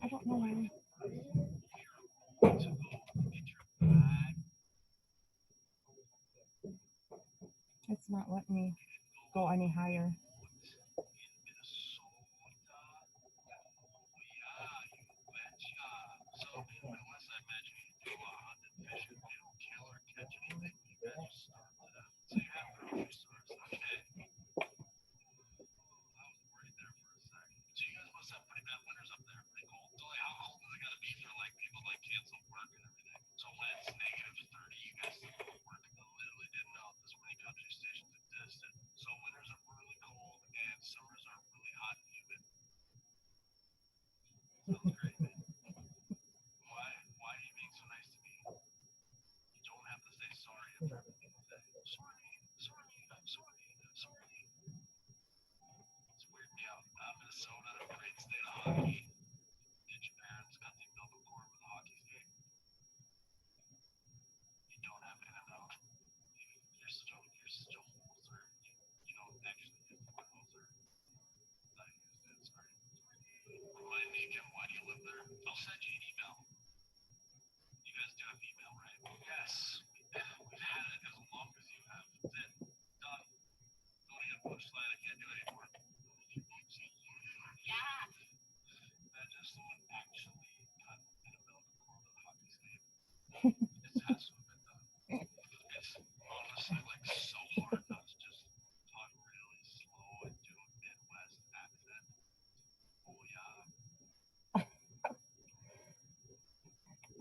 I don't know why. It's not letting me go any higher.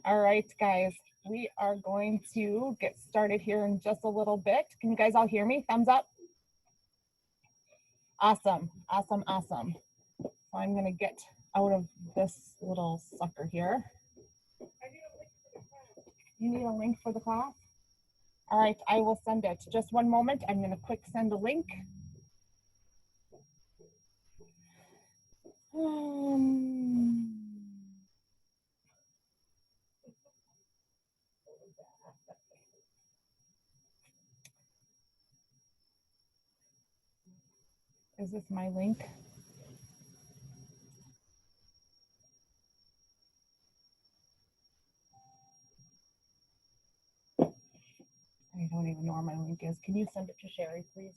All right, guys, we are going to get started here in just a little bit. Can you guys all hear me? Thumbs up. Awesome, awesome, awesome. So I'm gonna get out of this little sucker here. You need a link for the class? All right, I will send it. Just one moment. I'm gonna quick send a link. Is this my link? I don't even know where my link is. Can you send it to Sherry, please?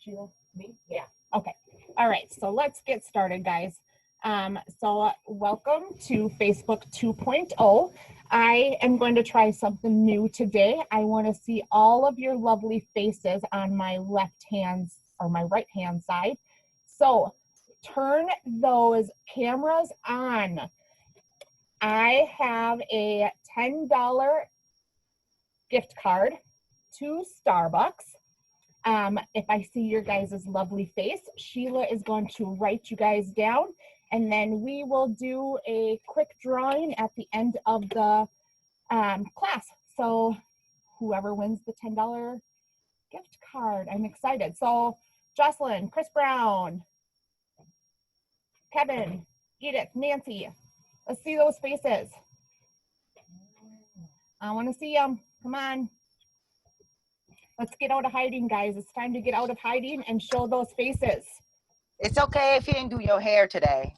Sheila? Me? Yeah. Okay. All right. So let's get started, guys. Welcome to Facebook 2.0. I am going to try something new today. I want to see all of your lovely faces on my left hand or my right hand side. So turn those cameras on. I have a $10 gift card to Starbucks. If I see your guys' lovely face, Sheila is going to write you guys down, and then we will do a quick drawing at the end of the class. So whoever wins the $10 gift card, I'm excited. So Jocelyn, Chris Brown, Kevin, Edith, Nancy, let's see those faces. I want to see them. Come on. Let's get out of hiding, guys. It's time to get out of hiding and show those faces. It's okay if you didn't do your hair today.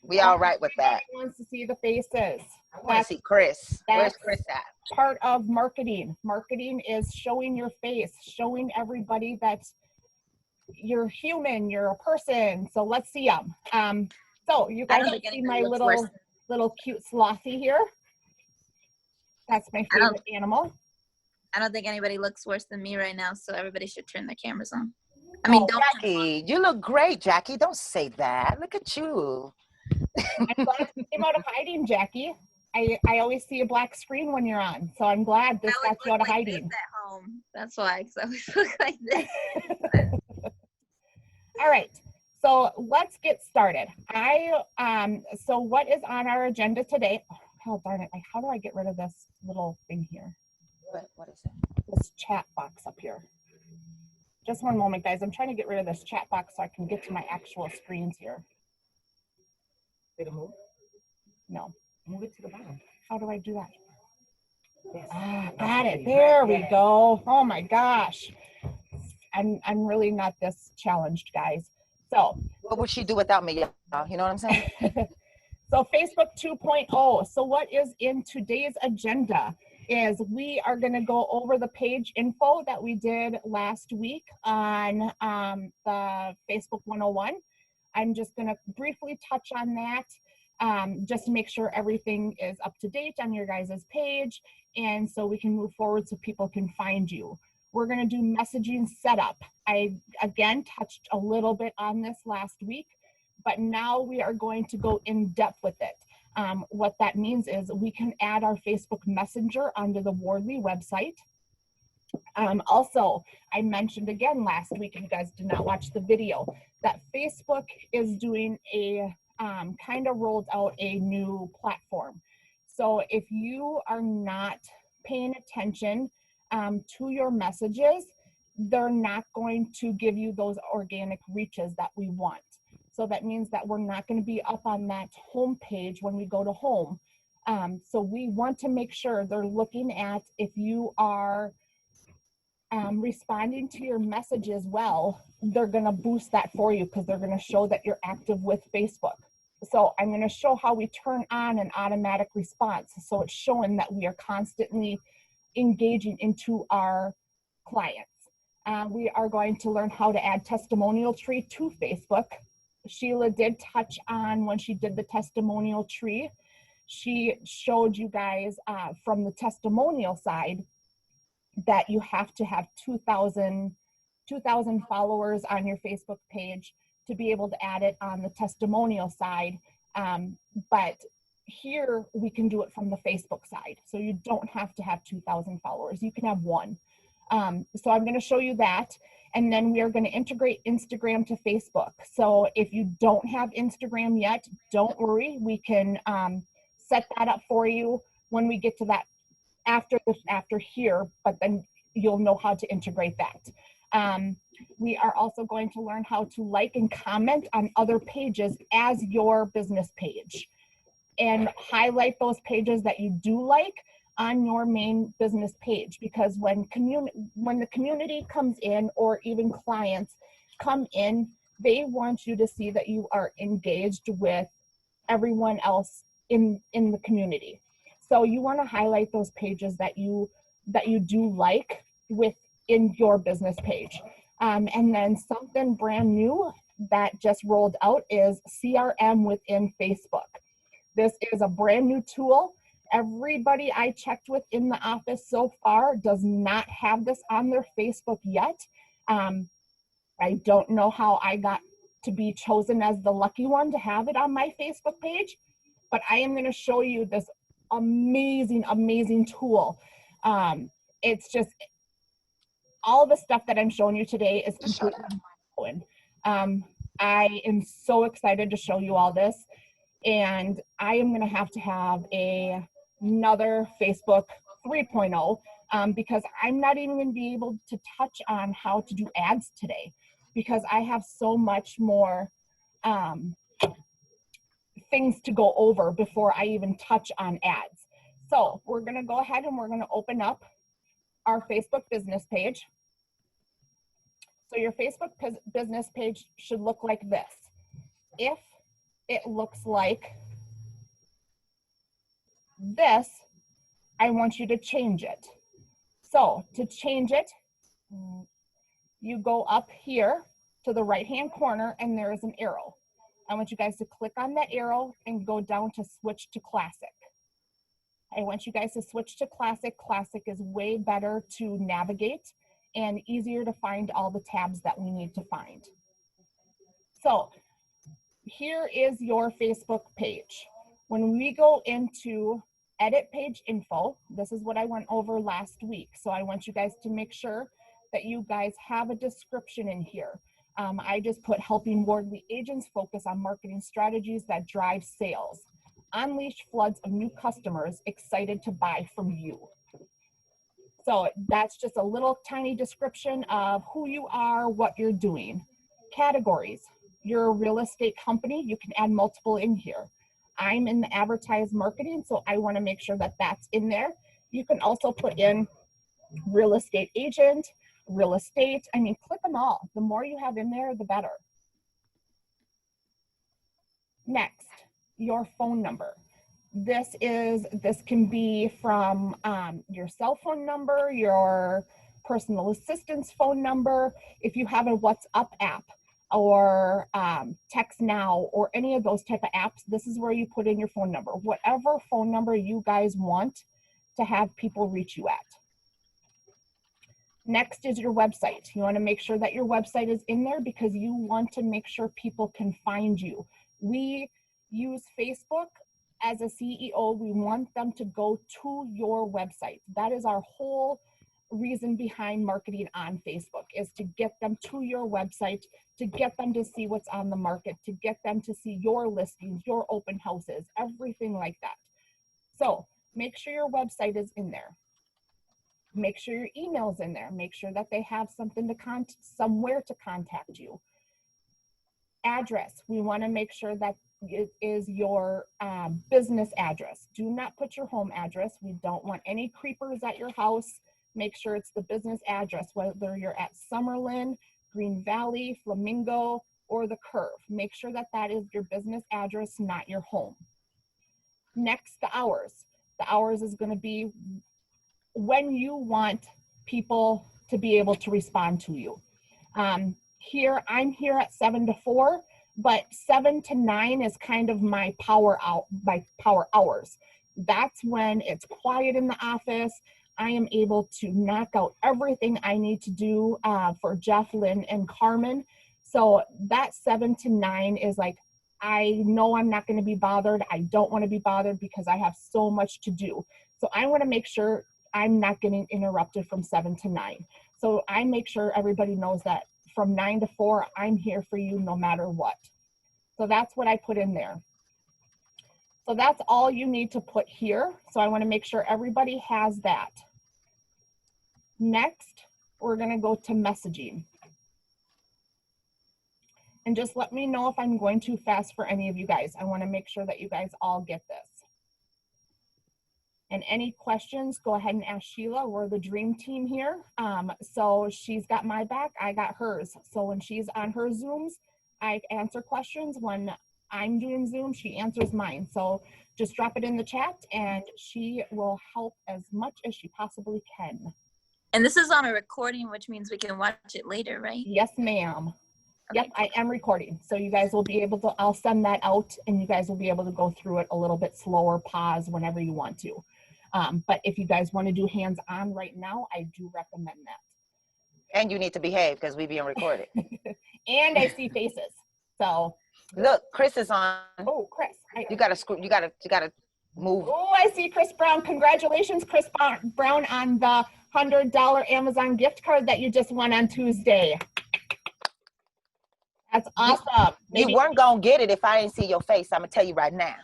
We all right with that. Everybody wants to see the faces. I want to see Chris. Where's Chris at? Part of marketing. Marketing is showing your face, showing everybody that you're human, you're a person. So let's see them. So you I guys don't think see my anybody looks worse. little cute slothy here. That's my I don't- favorite animal. I don't think anybody looks worse than me right now, so everybody should turn their cameras on. I mean, Oh, don't. Jackie, you look great, Jackie. Don't say that. Look at you. I'm glad you came out of hiding, Jackie. I always see a black screen when you're on, so I'm glad this I got always you out look of like this hiding. at home. That's why, because I always look like this. All right, so let's get started. So what is on our agenda today? Oh, darn it, how do I get rid of this little thing here? What is it? This chat box up here. Just one moment, guys. I'm trying to get rid of this chat box so I can get to my actual screens here. Did it move? No. Move it to the bottom. How do I do that? Yes. Ah, got it. There we go. Oh my gosh. I'm really not this challenged, guys. So What would she do without me, y'all? You know what I'm saying? so Facebook 2.0. So what is in today's agenda is we are going to go over the page info that we did last week on the Facebook 101. I'm just going to briefly touch on that just to make sure everything is up to date on your guys' page, and so we can move forward so people can find you. We're going to do messaging setup. I, again, touched a little bit on this last week, but now we are going to go in depth with it. What that means is we can add our Facebook Messenger onto the Wardley website. Also, I mentioned again last week, if you guys did not watch the video, that Facebook is doing a kind of rolled out a new platform. So if you are not paying attention to your messages, they're not going to give you those organic reaches that we want. So that means that we're not going to be up on that home page when we go to home. So we want to make sure they're looking at if you are responding to your messages well, they're going to boost that for you because they're going to show that you're active with Facebook. So I'm going to show how we turn on an automatic response. So it's showing that we are constantly engaging into our clients. We are going to learn how to add testimonial tree to Facebook. Sheila did touch on when she did the testimonial tree. She showed you guys from the testimonial side that you have to have 2,000 followers on your Facebook page to be able to add it on the testimonial side. But here we can do it from the Facebook side. So you don't have to have 2,000 followers. You can have one. So I'm going to show you that. And then we are going to integrate Instagram to Facebook. So if you don't have Instagram yet, don't worry. We can set that up for you when we get to that after here, but then you'll know how to integrate that. We are also going to learn how to like and comment on other pages as your business page and highlight those pages that you do like on your main business page, because when the community comes in or even clients come in, they want you to see that you are engaged with everyone else in the community. So you want to highlight those pages that you do like within your business page. And then something brand new that just rolled out is CRM within Facebook. This is a brand new tool. Everybody I checked with in the office so far does not have this on their Facebook yet. I don't know how I got to be chosen as the lucky one to have it on my Facebook page, but I am going to show you this amazing tool. It's just all the stuff that I'm showing you today is completely mind-blowing. I am so excited to show you all this, and I am going to have another Facebook 3.0 because I'm not even going to be able to touch on how to do ads today because I have so much more things to go over before I even touch on ads. So we're going to go ahead and we're going to open up our Facebook business page. So your Facebook business page should look like this. If it looks like this, I want you to change it. So to change it, you go up here to the right-hand corner and there is an arrow. I want you guys to click on that arrow and go down to switch to classic. I want you guys to switch to classic. Classic is way better to navigate and easier to find all the tabs that we need to find. So here is your Facebook page. When we go into edit page info, this is what I went over last week. So I want you guys to make sure that you guys have a description in here. I just put helping Wardley agents focus on marketing strategies that drive sales. Unleash floods of new customers excited to buy from you. So that's just a little tiny description of who you are, what you're doing. Categories. You're a real estate company. You can add multiple in here. I'm in the advertised marketing, so I want to make sure that that's in there. You can also put in real estate agent, real estate. I mean, click them all. The more you have in there, the better. Next, your phone number. This can be from your cell phone number, your personal assistant's phone number. If you have a WhatsApp app or Text Now or any of those type of apps, this is where you put in your phone number. Whatever phone number you guys want to have people reach you at. Next is your website. You want to make sure that your website is in there because you want to make sure people can find you. We use Facebook as a CEO. We want them to go to your website. That is our whole reason behind marketing on Facebook, is to get them to your website, to get them to see what's on the market, to get them to see your listings, your open houses, everything like that. So make sure your website is in there. Make sure your email's in there. Make sure that they have something to somewhere to contact you. Address. We want to make sure that it is your business address. Do not put your home address. We don't want any creepers at your house. Make sure it's the business address, whether you're at Summerlin, Green Valley, Flamingo, or the Curve. Make sure that that is your business address, not your home. Next, the hours. The hours is going to be when you want people to be able to respond to you. Here, I'm here at 7 to 4, but 7 to 9 is kind of my power hours. That's when it's quiet in the office. I am able to knock out everything I need to do for Jeff, Lynn, and Carmen. So that 7 to 9 is like, I know I'm not going to be bothered. I don't want to be bothered because I have so much to do. So I want to make sure I'm not getting interrupted from 7 to 9. So I make sure everybody knows that from 9 to 4, I'm here for you no matter what. So that's what I put in there. So that's all you need to put here. So I want to make sure everybody has that. Next, we're going to go to messaging. And just let me know if I'm going too fast for any of you guys. I want to make sure that you guys all get this. And any questions, go ahead and ask Sheila. We're the dream team here. So she's got my back, I got hers. So when she's on her Zooms, I answer questions. When I'm doing Zoom, she answers mine. So just drop it in the chat and she will help as much as she possibly can. And this is on a recording, which means we can watch it later, right? Yes, ma'am. Okay. Yep, I am recording. So you guys will be able to, I'll send that out and you guys will be able to go through it a little bit slower, pause whenever you want to. But if you guys want to do hands-on right now, I do recommend that. And you need to behave because we being recorded. And I see faces. So look, Chris is on. oh, Chris. You gotta move. Oh, I see Chris Brown. Congratulations, Chris Brown, on the $100 Amazon gift card that you just won on Tuesday. That's awesome. You weren't gonna get it if I didn't see your face. I'm gonna tell you right now.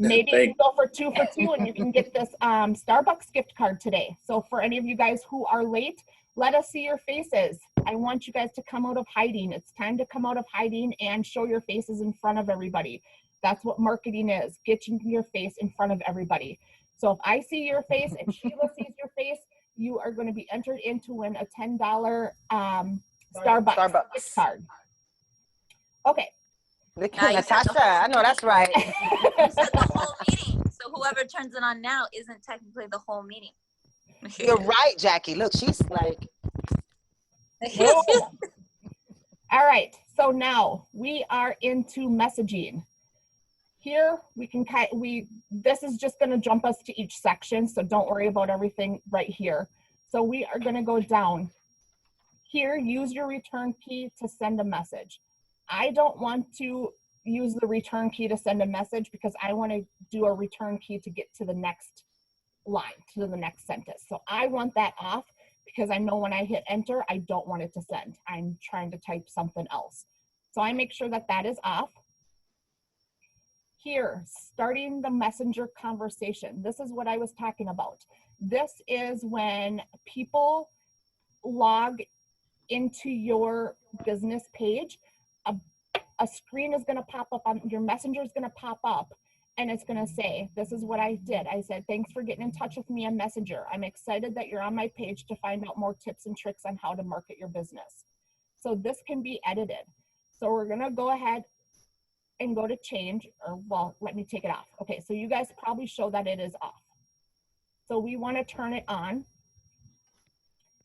Maybe you can go for 2 for 2 and you can get this Starbucks gift card today. So for any of you guys who are late, let us see your faces. I want you guys to come out of hiding. It's time to come out of hiding and show your faces in front of everybody. That's what marketing is. Get your face in front of everybody. So if I see your face and Sheila sees your face, you are going to be entered in to win a $10 Starbucks gift card. Okay. Natasha, I know that's right. You said the whole meeting. So whoever turns it on now isn't technically the whole meeting. You're right, Jackie. Look, she's like, All right, so now we are into messaging. Here we can this is just going to jump us to each section, so don't worry about everything right here. So we are going to go down. Here, use your return key to send a message. I don't want to use the return key to send a message because I want to do a return key to get to the next line, to the next sentence. So I want that off because I know when I hit enter, I don't want it to send. I'm trying to type something else. So I make sure that that is off. Here, starting the messenger conversation. This is what I was talking about. This is when people log into your business page, a screen is going to pop up on your messenger is going to pop up, and it's going to say, this is what I did. I said, thanks for getting in touch with me on Messenger. I'm excited that you're on my page to find out more tips and tricks on how to market your business. So this can be edited. So we're going to go ahead and go to change, or well, let me take it off. Okay, so you guys probably show that it is off. So we want to turn it on.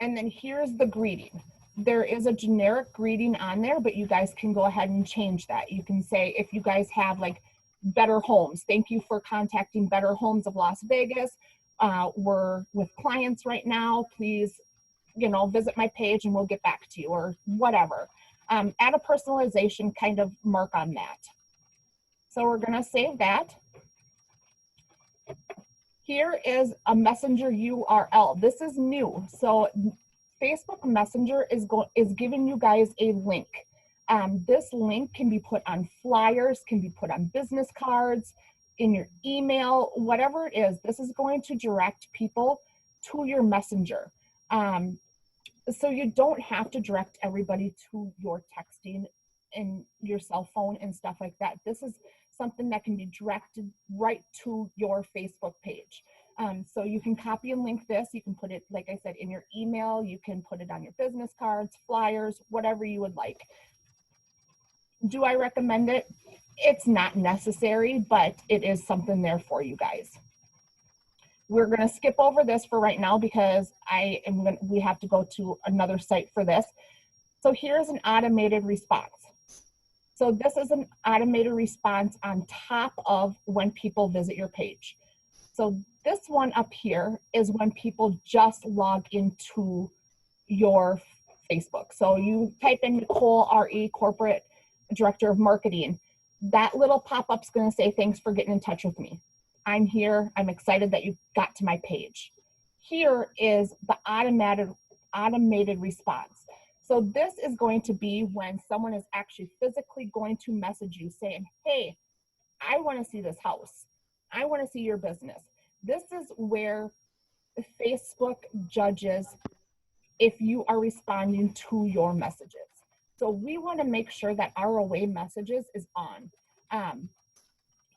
And then here's the greeting. There is a generic greeting on there, but you guys can go ahead and change that. You can say, if you guys have like Better Homes, thank you for contacting Better Homes of Las Vegas. We're with clients right now. Please, visit my page and we'll get back to you, or whatever. Add a personalization kind of mark on that. So we're going to save that. Here is a messenger URL. This is new. So Facebook Messenger is giving you guys a link. This link can be put on flyers, can be put on business cards, in your email, whatever it is. This is going to direct people to your messenger. So you don't have to direct everybody to your texting and your cell phone and stuff like that. This is something that can be directed right to your Facebook page. So you can copy and link this. You can put it, like I said, in your email. You can put it on your business cards, flyers, whatever you would like. Do I recommend it? It's not necessary, but it is something there for you guys. We're going to skip over this for right now because we have to go to another site for this. So here's an automated response. So this is an automated response on top of when people visit your page. So this one up here is when people just log into your Facebook. So you type in Nicole R.E., Corporate Director of Marketing. That little pop-up's going to say, thanks for getting in touch with me. I'm here. I'm excited that you got to my page. Here is the automated response. So this is going to be when someone is actually physically going to message you saying, hey, I want to see this house. I want to see your business. This is where Facebook judges if you are responding to your messages. So we want to make sure that our away messages is on.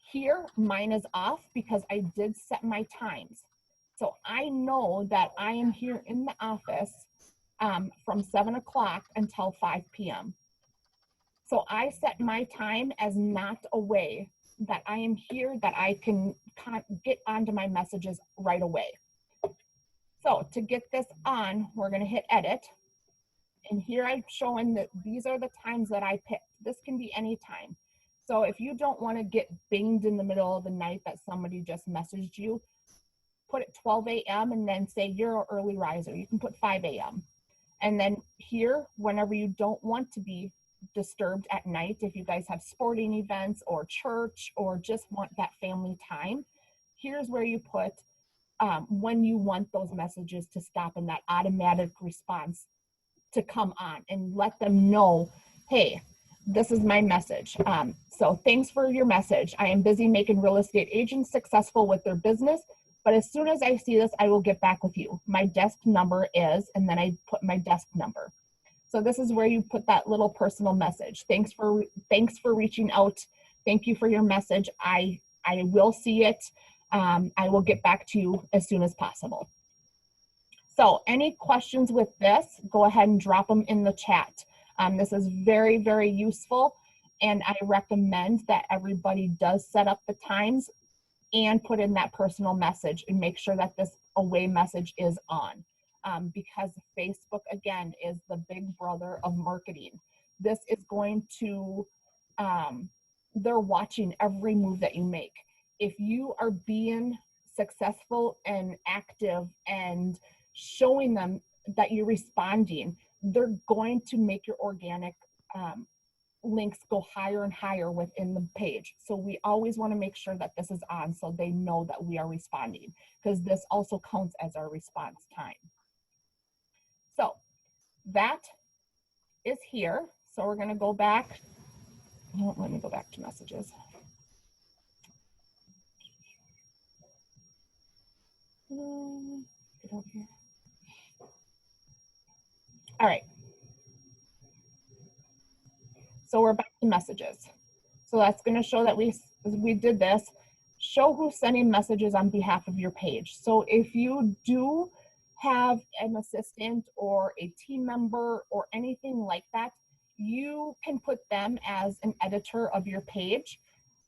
Here, mine is off because I did set my times. So I know that I am here in the office from 7 o'clock until 5 p.m. So I set my time as not away, that I am here, that I can get onto my messages right away. So to get this on, we're going to hit edit. And here I'm showing that these are the times that I picked. This can be any time. So if you don't want to get binged in the middle of the night that somebody just messaged you, put it 12 a.m. and then say you're an early riser. You can put 5 a.m. And then here, whenever you don't want to be disturbed at night, if you guys have sporting events or church or just want that family time, here's where you put when you want those messages to stop and that automatic response to come on, and let them know, hey, this is my message. So thanks for your message. I am busy making real estate agents successful with their business, but as soon as I see this, I will get back with you. My desk number is, and then I put my desk number. So this is where you put that little personal message. Thanks for reaching out. Thank you for your message. I will see it. I will get back to you as soon as possible. So any questions with this, go ahead and drop them in the chat. This is very, very useful, and I recommend that everybody does set up the times and put in that personal message and make sure that this away message is on, because Facebook, again, is the big brother of marketing. this is going to, they're watching every move that you make. If you are being successful and active and showing them that you're responding, they're going to make your organic links go higher and higher within the page. So we always want to make sure that this is on so they know that we are responding, because this also counts as our response time. So that is here. So we're going to go back. Oh, let me go back to messages. Get over here. All right. So we're back to messages. So that's going to show that we did this. Show who's sending messages on behalf of your page. So if you do have an assistant or a team member or anything like that, you can put them as an editor of your page.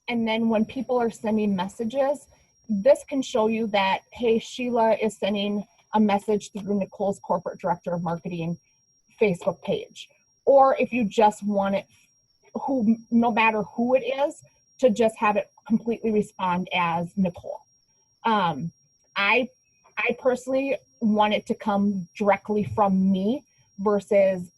And then when people are sending messages, this can show you that, hey, Sheila is sending a message through Nicole's corporate director of marketing Facebook page. Or if you just want it, no matter who it is, to just have it completely respond as Nicole. I personally want it to come directly from me versus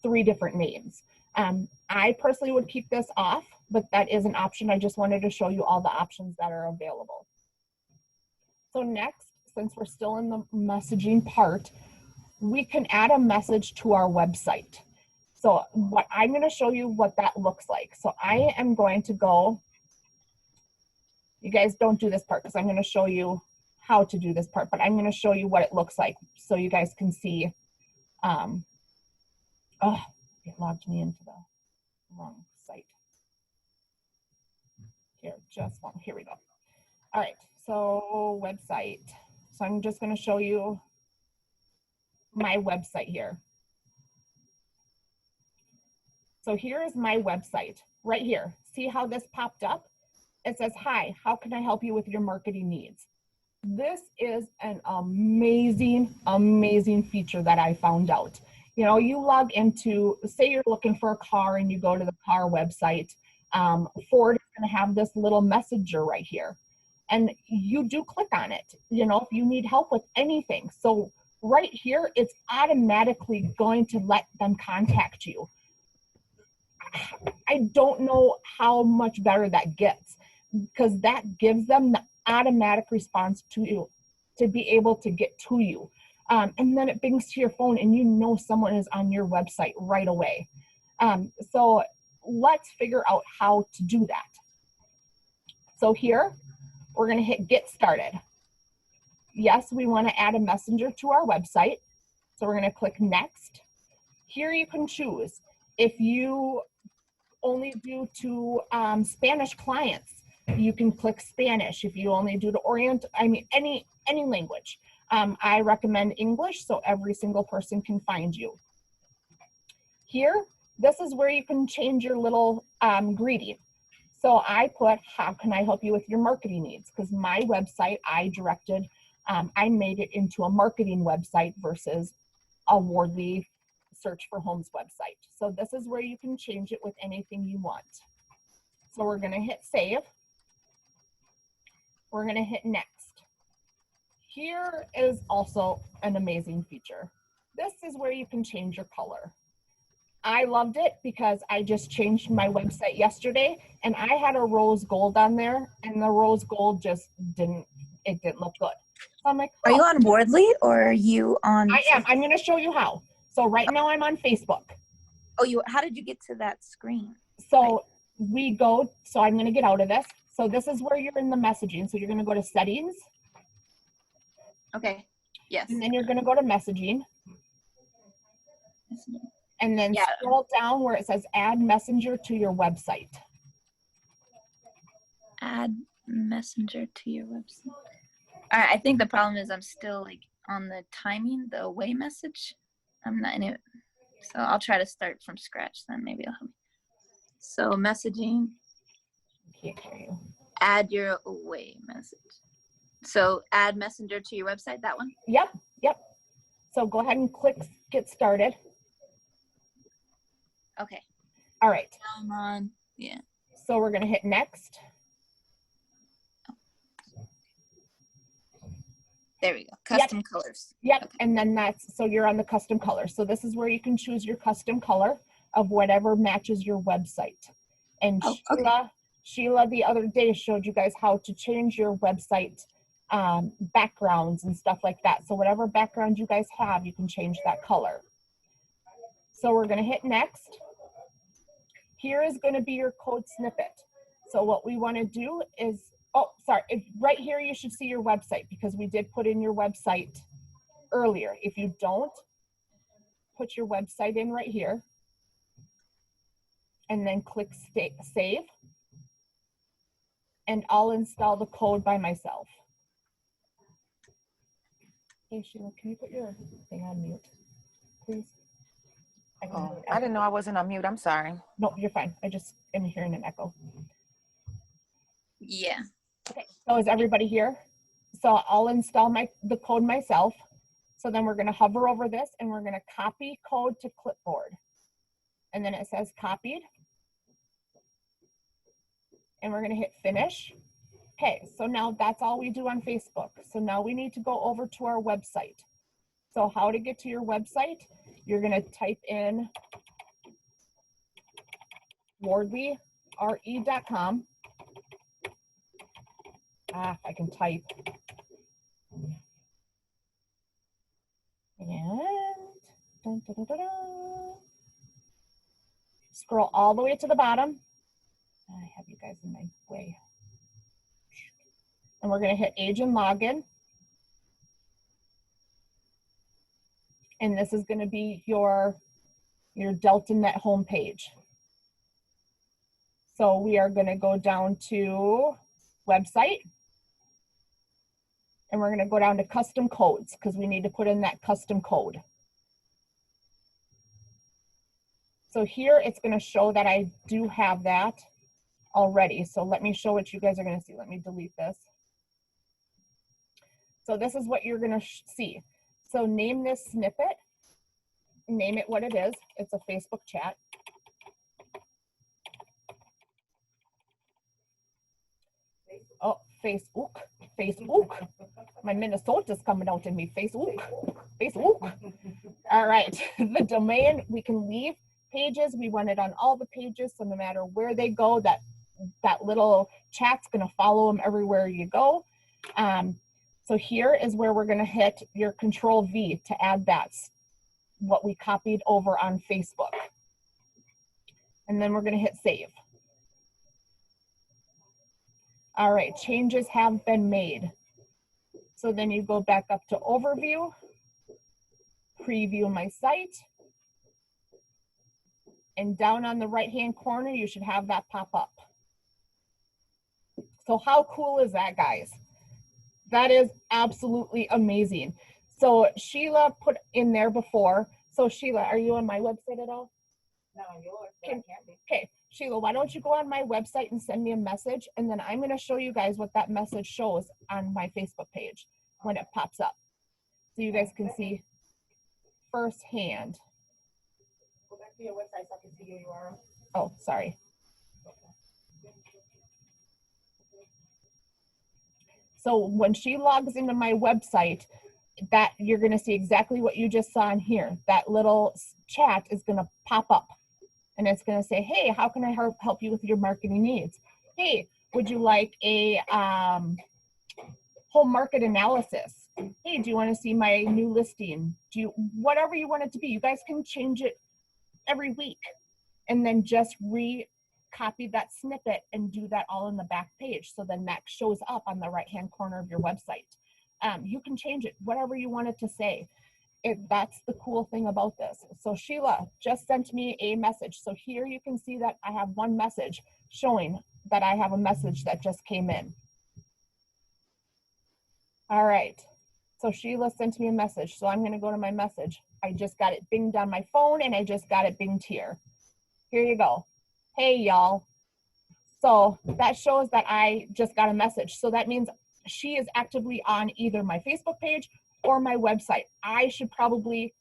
3 different names. I personally would keep this off, but that is an option. I just wanted to show you all the options that are available. So next, since we're still in the messaging part, we can add a message to our website. So what I'm going to show you what that looks like. So I am going to go, you guys don't do this part because I'm going to show you how to do this part, but I'm going to show you what it looks like so you guys can see. Oh, it logged me into the wrong site. Here, just one, here we go. All right, so website. So I'm just going to show you my website here. So here is my website right here. See how this popped up? It says, hi, how can I help you with your marketing needs? This is an amazing, amazing feature that I found out. You know, you log into, say you're looking for a car and you go to the car website, Ford is going to have this little messenger right here. And you do click on it, you know, if you need help with anything. So right here, it's automatically going to let them contact you. I don't know how much better that gets, because that gives them the automatic response to you to be able to get to you. And then it bings to your phone and you know someone is on your website right away. So let's figure out how to do that. So here, we're going to hit get started. Yes, we want to add a messenger to our website. So we're going to click next. Here you can choose. If you only do to Spanish clients, you can click Spanish. If you only do to any language. I recommend English so every single person can find you. Here, this is where you can change your little greeting. So I put, how can I help you with your marketing needs? Because my website, I made it into a marketing website versus a Wardley search for homes website. So this is where you can change it with anything you want. So we're going to hit save. We're going to hit next. Here is also an amazing feature. This is where you can change your color. I loved it because I just changed my website yesterday and I had a rose gold on there and the rose gold just didn't look good. So I'm like, oh. Are you on Wardley or are you on? I am. I'm going to show you how. So right now I'm on Facebook. Oh, how did you get to that screen? So so I'm going to get out of this. So this is where you're in the messaging. So you're going to go to settings. Okay. Yes. And then you're going to go to messaging. And then scroll down where it says add messenger to your website. Add messenger to your website. All right. I think the problem is I'm still like on the timing, the away message. I'm not in it. So I'll try to start from scratch then. Maybe it'll help me. So messaging. Can't hear you. Add your away message. So add messenger to your website, that one? Yep. So go ahead and click get started. Okay. All right. I'm on. Yeah. So we're going to hit next. There we go. Custom colors. Yep. Okay. And then so you're on the custom color. So this is where you can choose your custom color of whatever matches your website. And Oh, okay. Sheila the other day showed you guys how to change your website backgrounds and stuff like that. So whatever background you guys have, you can change that color. So we're going to hit next. Here is going to be your code snippet. So what we want to do is, right here you should see your website because we did put in your website earlier. If you don't, put your website in right here and then click save. And I'll install the code by myself. Hey Sheila, can you put your thing on mute, please? Oh, I didn't know I wasn't on mute. I'm sorry. No, you're fine. I just am hearing an echo. Yeah. Okay, so is everybody here? So I'll install the code myself. So then we're going to hover over this and we're going to copy code to clipboard. And then it says copied. And we're going to hit finish. Okay, so now that's all we do on Facebook. So now we need to go over to our website. So how to get to your website, you're going to type in wardleyre.com. I can type. And scroll all the way to the bottom. I have you guys in my way. And we're going to hit age and login. And this is going to be your DeltaNet homepage. So we are going to go down to website. And we're going to go down to custom codes because we need to put in that custom code. So here it's going to show that I do have that already. So let me show what you guys are going to see. Let me delete this. So this is what you're going to see. So name this snippet. Name it what it is. It's a Facebook chat. Oh, Facebook. My Minnesota's coming out in me. Facebook. All right. The domain, we can leave pages. We want it on all the pages. So no matter where they go, that little chat's going to follow them everywhere you go. So here is where we're going to hit your Control V to add what we copied over on Facebook. And then we're going to hit save. All right, changes have been made. So then you go back up to overview, preview my site, and down on the right-hand corner, you should have that pop up. So how cool is that, guys? That is absolutely amazing. So Sheila put in there before. So Sheila, are you on my website at all? No, yours. Okay, Sheila, why don't you go on my website and send me a message, and then I'm going to show you guys what that message shows on my Facebook page when it pops up. So you guys can see firsthand. Go back to your website so I can see your URL. Oh, sorry. So when she logs into my website, that you're going to see exactly what you just saw in here. That little chat is going to pop up and it's going to say, hey, how can I help you with your marketing needs? Hey, would you like a whole market analysis? Hey, do you want to see my new listing? Whatever you want it to be. You guys can change it every week and then just copy that snippet and do that all in the back page. So then that shows up on the right-hand corner of your website. You can change it, whatever you want it to say. That's the cool thing about this. So Sheila just sent me a message. So here you can see that I have one message showing that I have a message that just came in. All right. So Sheila sent me a message. So I'm going to go to my message. I just got it binged on my phone and I just got it binged here. Here you go. Hey, y'all. So that shows that I just got a message. So that means she is actively on either my Facebook page or my website. I should probably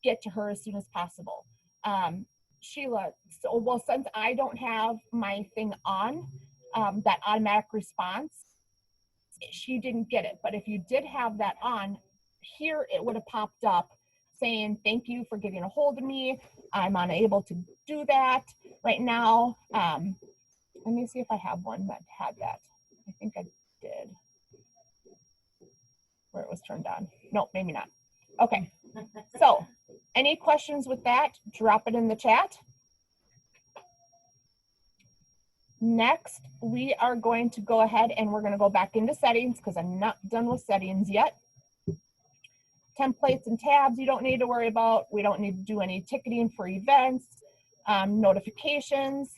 get to her as soon as possible. Sheila, so, well, since I don't have my thing on, that automatic response, she didn't get it. But if you did have that on, here it would have popped up saying, thank you for getting a hold of me. I'm unable to do that right now. Let me see if I have one that had that. I think I did. Where it was turned on. No, maybe not. Okay. So any questions with that, drop it in the chat. Next, we are going to go ahead and we're going to go back into settings because I'm not done with settings yet. Templates and tabs you don't need to worry about. We don't need to do any ticketing for events, notifications.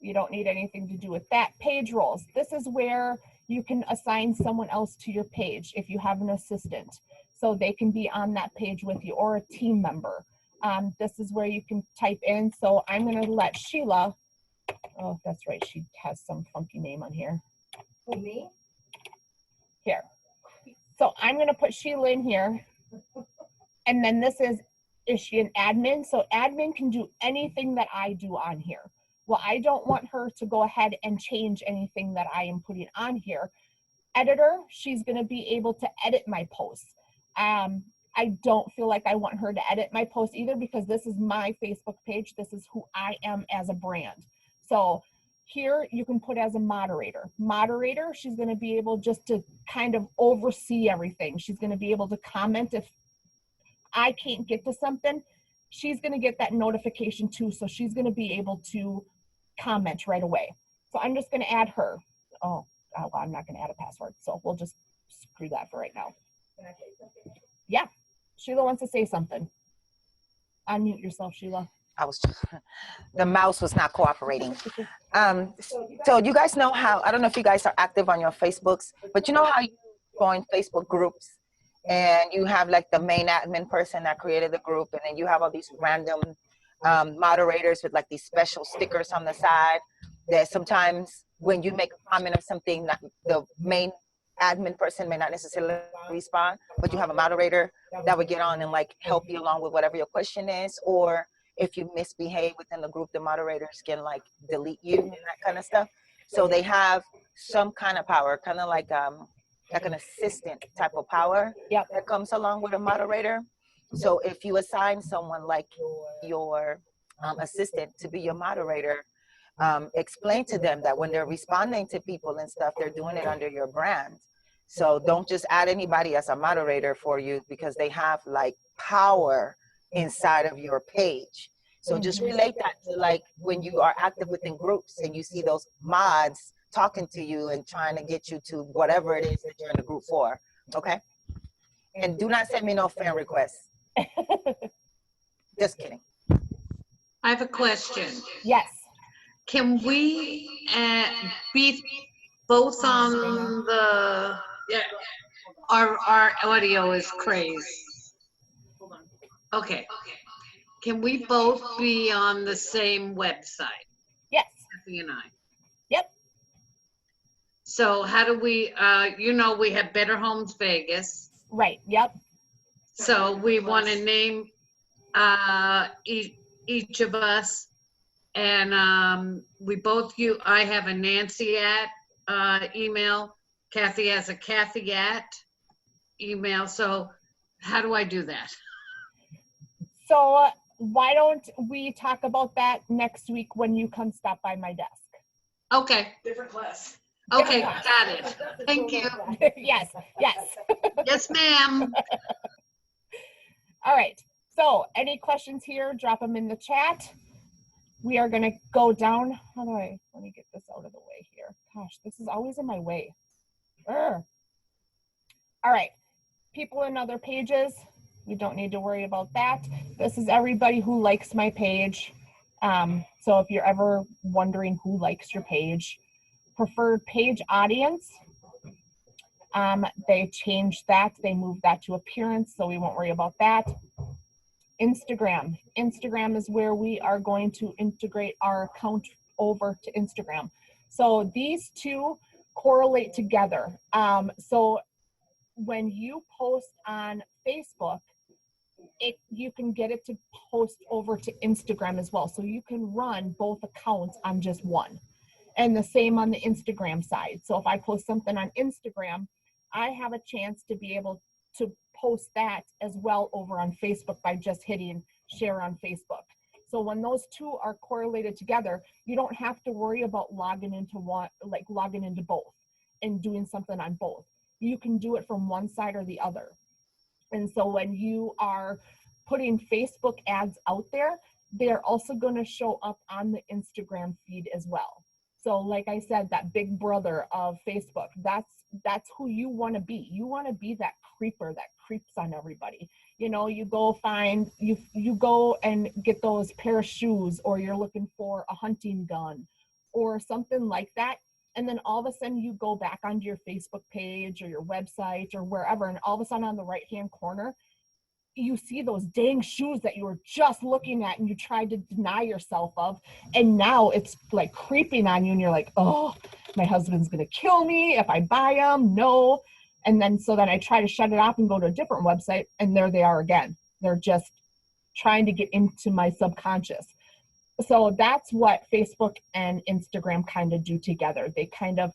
You don't need anything to do with that. Page roles. This is where you can assign someone else to your page if you have an assistant. So they can be on that page with you or a team member. This is where you can type in. So I'm going to let Sheila, oh, that's right. She has some funky name on here. For me? Here. So I'm going to put Sheila in here. And then this is she an admin? So admin can do anything that I do on here. Well, I don't want her to go ahead and change anything that I am putting on here. Editor, she's going to be able to edit my posts. I don't feel like I want her to edit my post either because this is my Facebook page. This is who I am as a brand. So here you can put as a moderator. Moderator, she's going to be able just to kind of oversee everything. She's going to be able to comment if I can't get to something. She's going to get that notification too. So she's going to be able to comment right away. So I'm just going to add her. Oh, well, I'm not going to add a password. So we'll just screw that for right now. Can I say something? Yeah. Sheila wants to say something. Unmute yourself, Sheila. I was, the mouse was not cooperating. So you guys know how, I don't know if you guys are active on your Facebooks, but you know how you join Facebook groups and you have like the main admin person that created the group, and then you have all these random moderators with like these special stickers on the side that sometimes when you make a comment or something, the main admin person may not necessarily respond, but you have a moderator that would get on and like help you along with whatever your question is, or if you misbehave within the group, the moderators can like delete you and that kind of stuff. So they have some kind of power, kind of like an assistant type of power that comes along with a moderator. So if you assign someone like your assistant to be your moderator, explain to them that when they're responding to people and stuff, they're doing it under your brand. So don't just add anybody as a moderator for you because they have like power inside of your page. So just relate that to like when you are active within groups and you see those mods talking to you and trying to get you to whatever it is that you're in the group for. Okay? And do not send me no friend requests. Just kidding. I have a question. Yes. Can we be both on the, yeah, our audio is crazy. Okay. Can we both be on the same website, Yes. Kathy and I? Yep. So how do we, we have Better Homes Vegas. Right. Yep. So we want to name each of us, and we both I have a Nancy at email, Kathy has a Kathy at email. So how do I do that? So why don't we talk about that next week when you come stop by my desk? Okay. Different class. Okay, got it. Thank you. Yes. Yes. Yes, ma'am. All right. So any questions here, drop them in the chat. We are going to go down. Let me get this out of the way here. Gosh, this is always in my way. Urgh. All right. People in other pages, we don't need to worry about that. This is everybody who likes my page. So if you're ever wondering who likes your page, preferred page audience, they changed that. They moved that to appearance, so we won't worry about that. Instagram. Instagram is where we are going to integrate our account over to Instagram. So these two correlate together. So when you post on Facebook, you can get it to post over to Instagram as well. So you can run both accounts on just one. And the same on the Instagram side. So if I post something on Instagram, I have a chance to be able to post that as well over on Facebook by just hitting share on Facebook. So when those two are correlated together, you don't have to worry about logging into both and doing something on both. You can do it from one side or the other. And so when you are putting Facebook ads out there, they're also going to show up on the Instagram feed as well. So like I said, that big brother of Facebook, that's who you want to be. You want to be that creeper that creeps on everybody. You know, you go and get those pair of shoes, or you're looking for a hunting gun or something like that. And then all of a sudden you go back onto your Facebook page or your website or wherever, and all of a sudden on the right-hand corner, you see those dang shoes that you were just looking at and you tried to deny yourself of, and now it's like creeping on you and you're like, oh, my husband's gonna kill me if I buy them. No. And then I try to shut it off and go to a different website, and there they are again. They're just trying to get into my subconscious. So that's what Facebook and Instagram kind of do together. They kind of,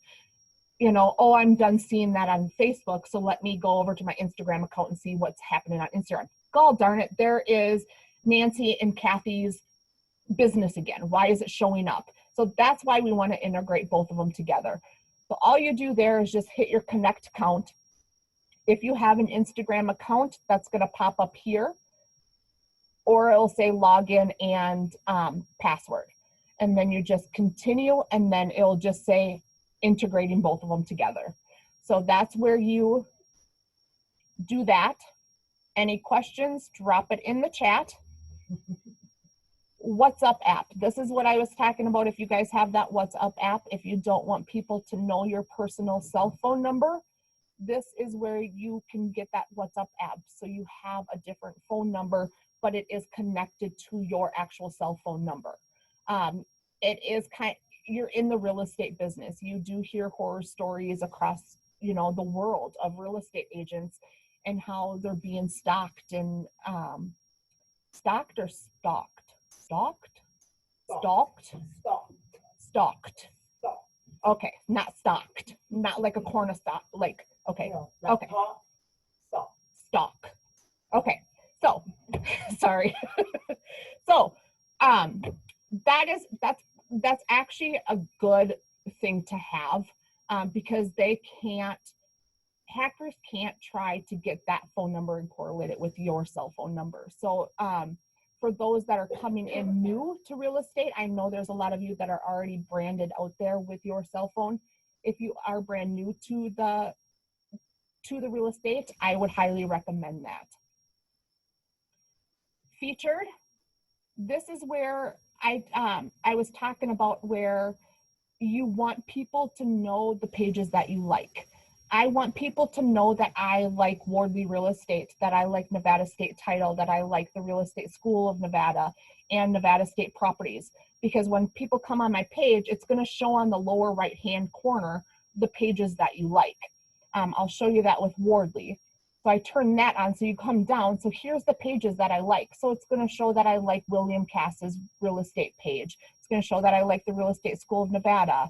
you know, oh, I'm done seeing that on Facebook, so let me go over to my Instagram account and see what's happening on Instagram. God darn it, there is Nancy and Kathy's business again. Why is it showing up? So that's why we want to integrate both of them together. So all you do there is just hit your connect account. If you have an Instagram account, that's going to pop up here, or it'll say login and password. And then you just continue, and then it'll just say integrating both of them together. So that's where you do that. Any questions, drop it in the chat. WhatsApp app. This is what I was talking about. If you guys have that WhatsApp app, if you don't want people to know your personal cell phone number, this is where you can get that WhatsApp app. So you have a different phone number, but it is connected to your actual cell phone number. It is you're in the real estate business. You do hear horror stories across, you know, the world of real estate agents and how they're being stalked and stalked. Okay, not stalked, not like a corn stalk, like, okay, okay. Stalk. Okay, so, sorry. So, that's actually a good thing to have, because hackers can't try to get that phone number and correlate it with your cell phone number. So, for those that are coming in new to real estate, I know there's a lot of you that are already branded out there with your cell phone. If you are brand new to the real estate, I would highly recommend that. Featured, this is where I was talking about where you want people to know the pages that you like. I want people to know that I like Wardley Real Estate, that I like Nevada State Title, that I like the Real Estate School of Nevada and Nevada State Properties. Because when people come on my page, it's going to show on the lower right-hand corner the pages that you like. I'll show you that with Wardley. So I turn that on, so you come down. So here's the pages that I like. So it's going to show that I like William Cass's real estate page. It's going to show that I like the Real Estate School of Nevada.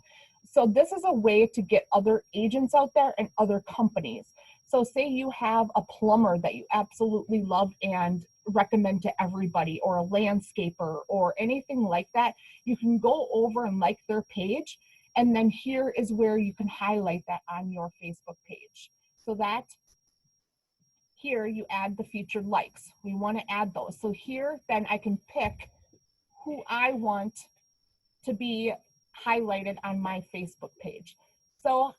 So this is a way to get other agents out there and other companies. So say you have a plumber that you absolutely love and recommend to everybody, or a landscaper or anything like that. You can go over and like their page. And then here is where you can highlight that on your Facebook page. So that here you add the featured likes. We want to add those. So here, then I can pick who I want to be highlighted on my Facebook page. So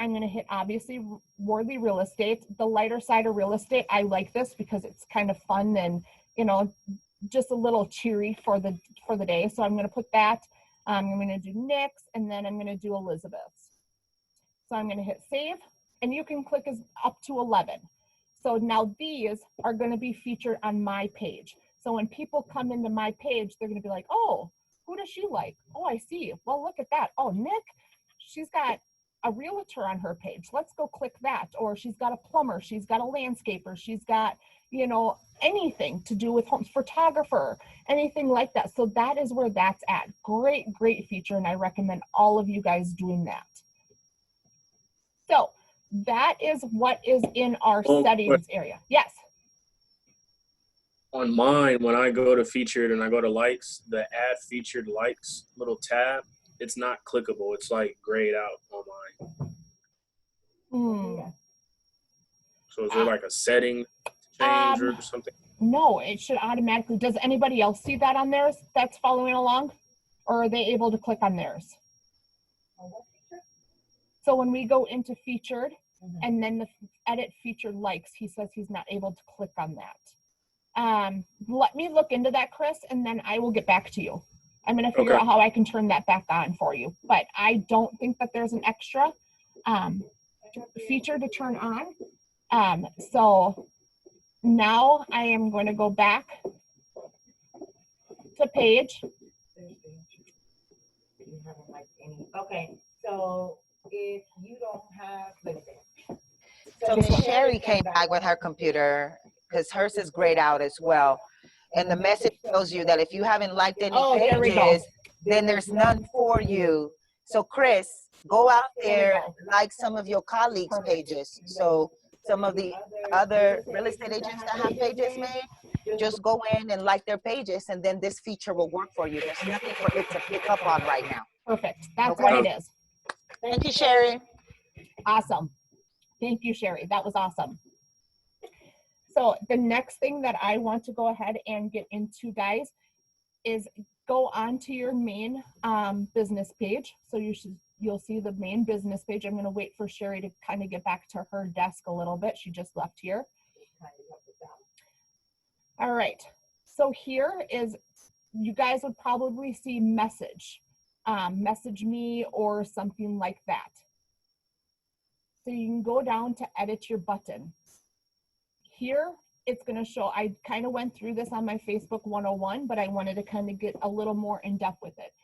I'm going to hit, obviously, Wardley Real Estate. The lighter side of real estate, I like this because it's kind of fun and, you know, just a little cheery for the day. So I'm going to put that. I'm going to do Nick's, and then I'm going to do Elizabeth's. So I'm going to hit save, and you can click up to 11. So now these are going to be featured on my page. So when people come into my page, they're going to be like, oh, who does she like? Oh, I see. Well, look at that. Oh, Nick, she's got a realtor on her page. Let's go click that. Or she's got a plumber, she's got a landscaper, she's got, you know, anything to do with homes, photographer, anything like that. So that is where that's at. Great, great feature. And I recommend all of you guys doing that. So that is what is in our settings area. Yes. On mine, when I go to featured and I go to likes, the add featured likes little tab, it's not clickable. It's like grayed out on mine. So is there like a setting change or something? No, it should automatically. Does anybody else see that on theirs that's following along? Or are they able to click on theirs? So when we go into featured and then the edit featured likes, he says he's not able to click on that. Let me look into that, Chris, and then I will get back to you. I'm going to figure out how I can turn that back on for you. But I don't think that there's an extra feature to turn on. So now I am going to go back to page. Okay, so if you don't have, So Miss Sherry came back with her computer because hers is grayed out as well. And the message tells you that if you haven't liked any there we go. pages, then there's none for you. So Chris, go out there, like some of your colleagues' pages. So some of the other real estate agents that have pages made, just go in and like their pages, and then this feature will work for you. There's nothing for it to pick up on right now. Perfect. That's what it is. Thank you, Sherry. Awesome. Thank you, Sherry. That was awesome. So the next thing that I want to go ahead and get into, guys, is go on to your main business page. So you'll see the main business page. I'm going to wait for Sherry to kind of get back to her desk a little bit. She just left here. All right. So here is, you guys would probably see message, message me or something like that. So you can go down to edit your button. Here, it's going to show, I kind of went through this on my Facebook 101, but I wanted to kind of get a little more in depth with it.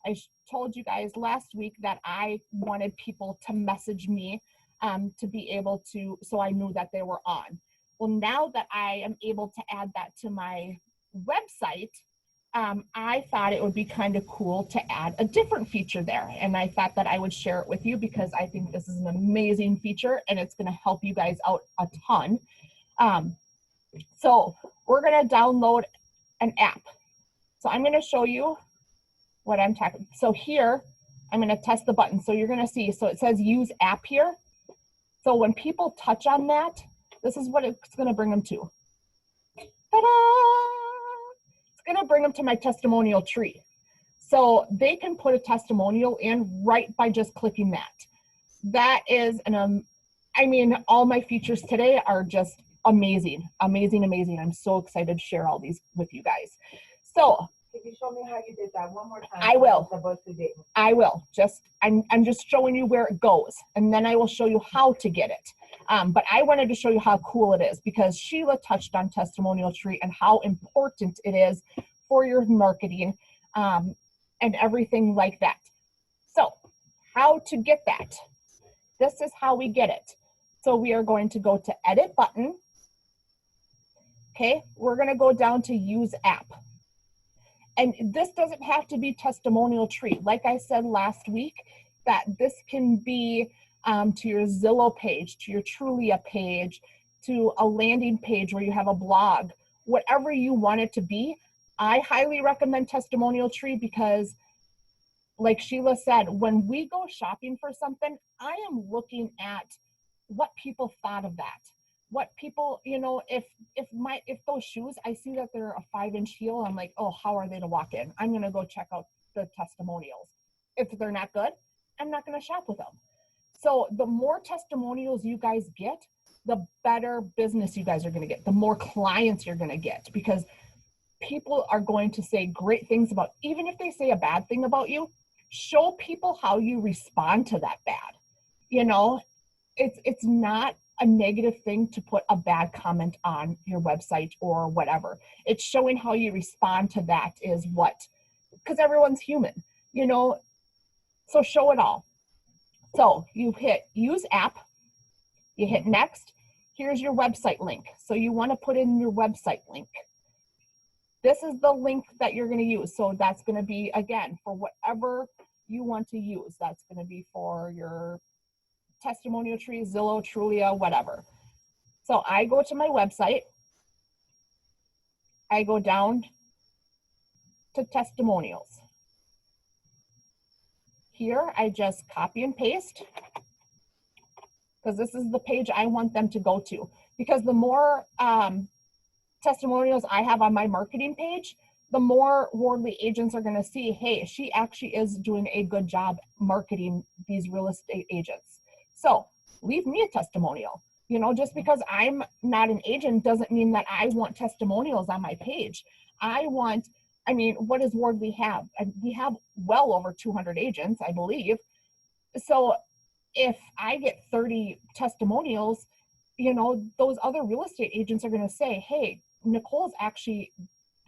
I told you guys last week that I wanted people to message me to be able to, so I knew that they were on. Well, now that I am able to add that to my website, I thought it would be kind of cool to add a different feature there. And I thought that I would share it with you because I think this is an amazing feature and it's going to help you guys out a ton. So we're going to download an app. So I'm going to show you what I'm talking. So here, I'm going to test the button. So you're going to see, so it says use app here. So when people touch on that, this is what it's going to bring them to. Ta-da! It's going to bring them to my testimonial tree. So they can put a testimonial in right by just clicking that. That is I mean, all my features today are just amazing, amazing, amazing. I'm so excited to share all these with you guys. So can you show me how you did that one more time? I will. I will. I'm just showing you where it goes, and then I will show you how to get it. But I wanted to show you how cool it is because Sheila touched on testimonial tree and how important it is for your marketing and everything like that. So how to get that? This is how we get it. So we are going to go to edit button. Okay, we're going to go down to use app. And this doesn't have to be testimonial tree. Like I said last week, that this can be to your Zillow page, to your Trulia page, to a landing page where you have a blog, whatever you want it to be. I highly recommend testimonial tree because, like Sheila said, when we go shopping for something, I am looking at what people thought of that. What people, you know, if those shoes, I see that they're a 5-inch heel, I'm like, oh, how are they to walk in? I'm going to go check out the testimonials. If they're not good, I'm not going to shop with them. So the more testimonials you guys get, the better business you guys are going to get, the more clients you're going to get, because people are going to say great things about, even if they say a bad thing about you, show people how you respond to that bad. You know, it's not a negative thing to put a bad comment on your website or whatever. It's showing how you respond to that is what, because everyone's human, you know, so show it all. So you hit use app, you hit next. Here's your website link. So you want to put in your website link. This is the link that you're going to use. So that's going to be, again, for whatever you want to use. That's going to be for your testimonial tree, Zillow, Trulia, whatever. So I go to my website. I go down to testimonials. Here, I just copy and paste because this is the page I want them to go to. Because the more testimonials I have on my marketing page, the more Wardley agents are going to see, hey, she actually is doing a good job marketing these real estate agents. So leave me a testimonial. You know, just because I'm not an agent doesn't mean that I want testimonials on my page. I mean, what does Wardley have? We have well over 200 agents, I believe. So if I get 30 testimonials, you know, those other real estate agents are going to say, hey, Nicole's actually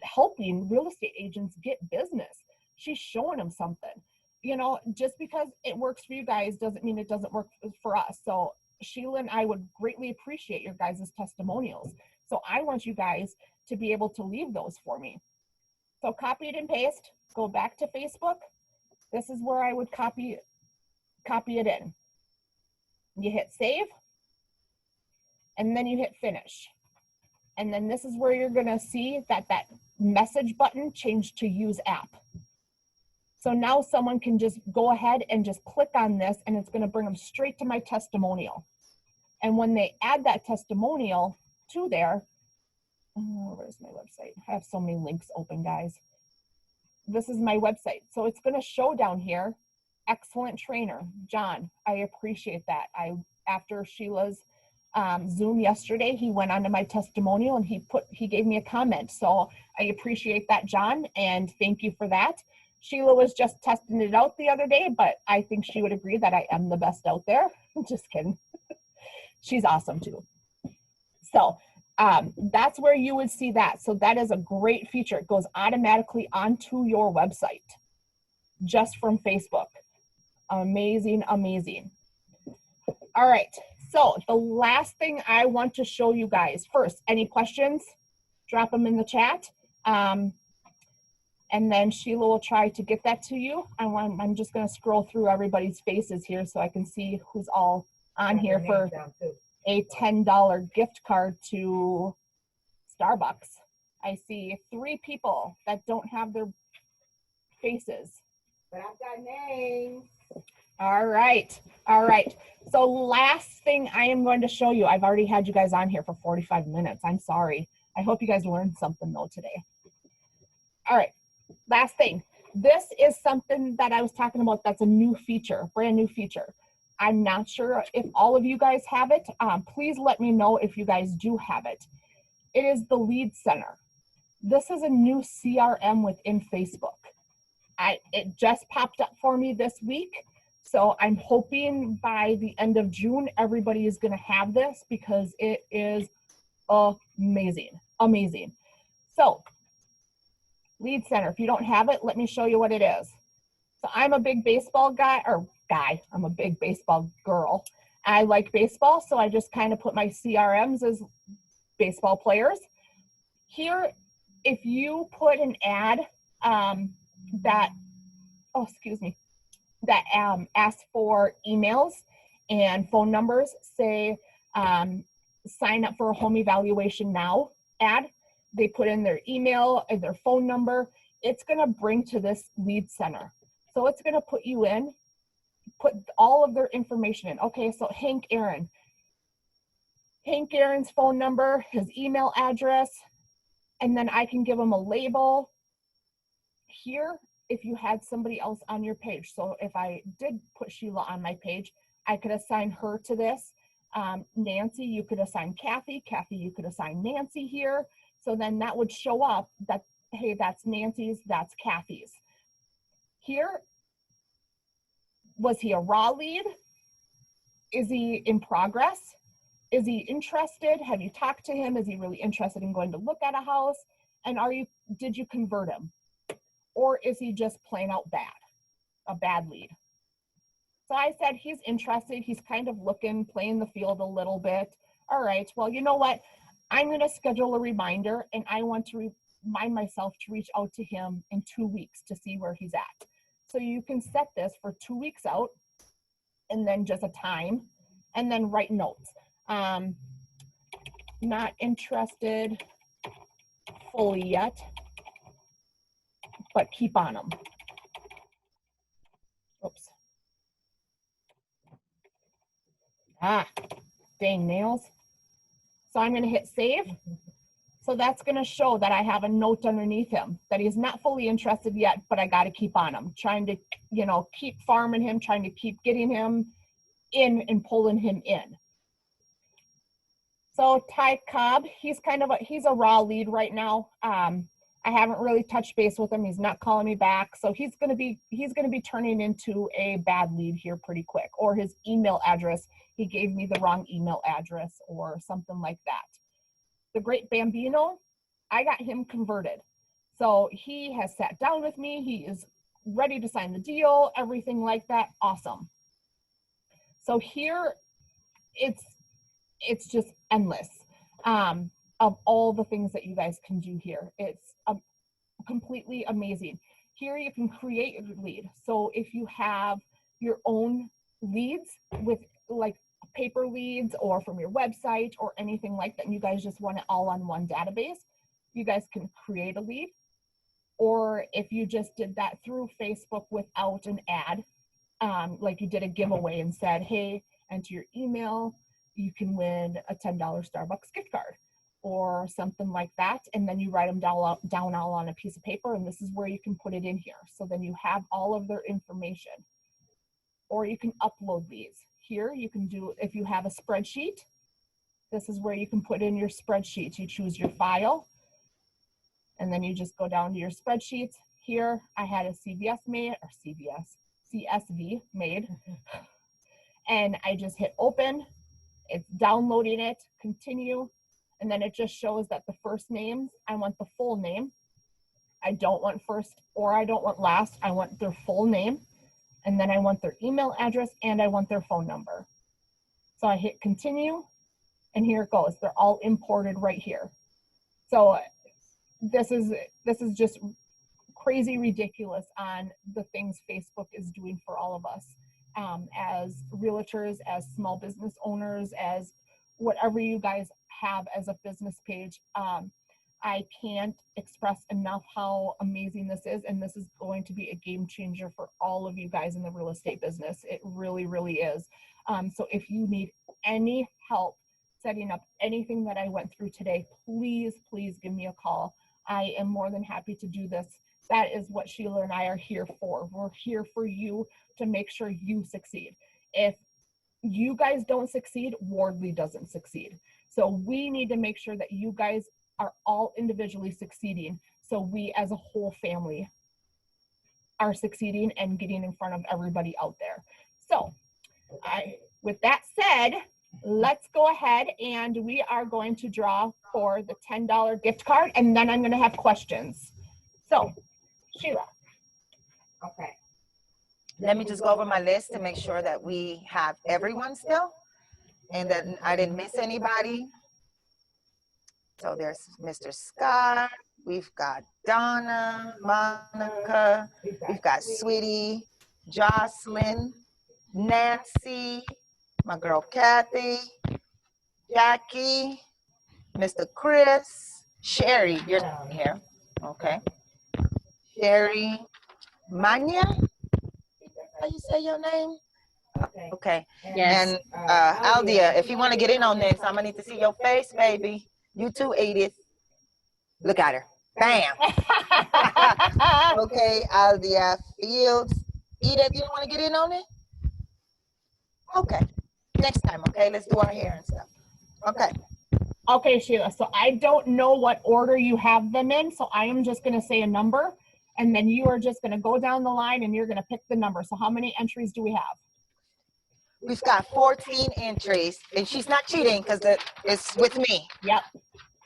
helping real estate agents get business. She's showing them something. You know, just because it works for you guys doesn't mean it doesn't work for us. So Sheila and I would greatly appreciate your guys' testimonials. So I want you guys to be able to leave those for me. So copy it and paste, go back to Facebook. This is where I would copy it in. You hit save, and then you hit finish. And then this is where you're gonna see that message button changed to use app. So now someone can just go ahead and just click on this, and it's gonna bring them straight to my testimonial. And when they add that testimonial to there, where's my website? I have so many links open, guys. This is my website. So it's gonna show down here, excellent trainer, John. I appreciate that. After Sheila's Zoom yesterday, he went onto my testimonial and he gave me a comment. So I appreciate that, John, and thank you for that. Sheila was just testing it out the other day, but I think she would agree that I am the best out there. I'm just kidding. She's awesome too. So that's where you would see that. So that is a great feature. It goes automatically onto your website just from Facebook. Amazing, amazing. All right. So the last thing I want to show you guys first, any questions, drop them in the chat. And then Sheila will try to get that to you. I'm just going to scroll through everybody's faces here so I can see who's all on here for a $10 gift card to Starbucks. I see 3 people that don't have their faces. But I've got names. All right. All right. So last thing I am going to show you, I've already had you guys on here for 45 minutes. I'm sorry. I hope you guys learned something though today. All right. Last thing. This is something that I was talking about that's a new feature, brand new feature. I'm not sure if all of you guys have it. Please let me know if you guys do have it. It is the Lead Center. This is a new CRM within Facebook. It just popped up for me this week. So I'm hoping by the end of June, everybody is going to have this because it is amazing, amazing. So Lead Center, if you don't have it, let me show you what it is. So I'm a big baseball guy, I'm a big baseball girl. I like baseball, so I just kind of put my CRMs as baseball players. Here, if you put an ad that asks for emails and phone numbers, say sign up for a home evaluation now ad, they put in their email and their phone number, it's going to bring to this Lead Center. So it's going to put you in, put all of their information in. Okay, so Hank Aaron's phone number, his email address, and then I can give them a label. Here, if you had somebody else on your page, so if I did put Sheila on my page, I could assign her to this. Nancy, you could assign Kathy. Kathy, you could assign Nancy here. So then that would show up that, hey, that's Nancy's, that's Kathy's. Here, was he a raw lead? Is he in progress? Is he interested? Have you talked to him? Is he really interested in going to look at a house? And did you convert him? Or is he just plain out bad, a bad lead? So I said, he's interested. He's kind of looking, playing the field a little bit. All right, well, you know what? I'm going to schedule a reminder, and I want to remind myself to reach out to him in 2 weeks to see where he's at. So you can set this for 2 weeks out, and then just a time, and then write notes. Not interested fully yet, but keep on them. Oops. Ah, dang nails. So I'm going to hit save. So that's going to show that I have a note underneath him that he's not fully interested yet, but I got to keep on him, trying to, you know, keep farming him, trying to keep getting him in and pulling him in. So Ty Cobb, he's he's a raw lead right now. I haven't really touched base with him. He's not calling me back. So he's going to be turning into a bad lead here pretty quick, or his email address. He gave me the wrong email address or something like that. The Great Bambino, I got him converted. So he has sat down with me. He is ready to sign the deal, everything like that. Awesome. So here it's just endless of all the things that you guys can do here. It's completely amazing. Here you can create a lead. So if you have your own leads with like paper leads or from your website or anything like that, and you guys just want it all on one database, you guys can create a lead. Or if you just did that through Facebook without an ad, like you did a giveaway and said, hey, enter your email, you can win a $10 Starbucks gift card or something like that. And then you write them down all on a piece of paper, and this is where you can put it in here. So then you have all of their information. Or you can upload these. Here you can do, if you have a spreadsheet, this is where you can put in your spreadsheet. You choose your file, and then you just go down to your spreadsheets. Here I had a CSV made, and I just hit open. It's downloading it, continue, and then it just shows that the first names, I want the full name. I don't want first or I don't want last. I want their full name, and then I want their email address, and I want their phone number. So I hit continue, and here it goes. They're all imported right here. So this is just crazy ridiculous on the things Facebook is doing for all of us. As realtors, as small business owners, as whatever you guys have as a business page. I can't express enough how amazing this is, and this is going to be a game changer for all of you guys in the real estate business. It really, really is. So if you need any help setting up anything that I went through today, please, please give me a call. I am more than happy to do this. That is what Sheila and I are here for. We're here for you to make sure you succeed. If you guys don't succeed, Wardley doesn't succeed. So we need to make sure that you guys are all individually succeeding, so we as a whole family are succeeding and getting in front of everybody out there. So with that said, let's go ahead and we are going to draw for the $10 gift card, and then I'm going to have questions. So Sheila. Okay. Let me just go over my list to make sure that we have everyone still and that I didn't miss anybody. So there's Mr. Scott, we've got Donna, Monica, we've got Sweetie, Jocelyn, Nancy, my girl Kathy, Jackie, Mr. Chris, Sherry, you're down here, okay. Sherry, Manya, how you say your name? Okay. Yes. And Aldia, if you want to get in on this, I'm gonna need to see your face, baby. You too, Edith. Look at her. Bam. Okay, Aldia Fields. Edith, you don't want to get in on it? Okay. Next time, okay? Let's do our hair and stuff. Okay. Okay, Sheila. So I don't know what order you have them in, so I am just going to say a number, and then you are just going to go down the line and you're going to pick the number. So how many entries do we have? We've got 14 entries, and she's not cheating because it's with me. Yep.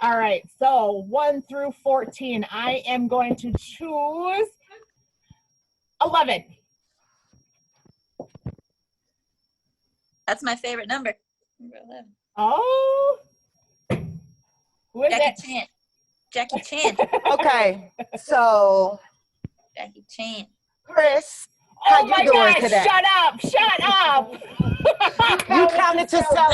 All right. So 1 through 14. I am going to choose 11. That's my favorite number. Number 11. Oh. Who is Jackie it? Chan. Jackie Chan. Okay, so Jackie Chan. Chris, how Oh you my doing gosh, today? shut up. Shut up. You counted yourself.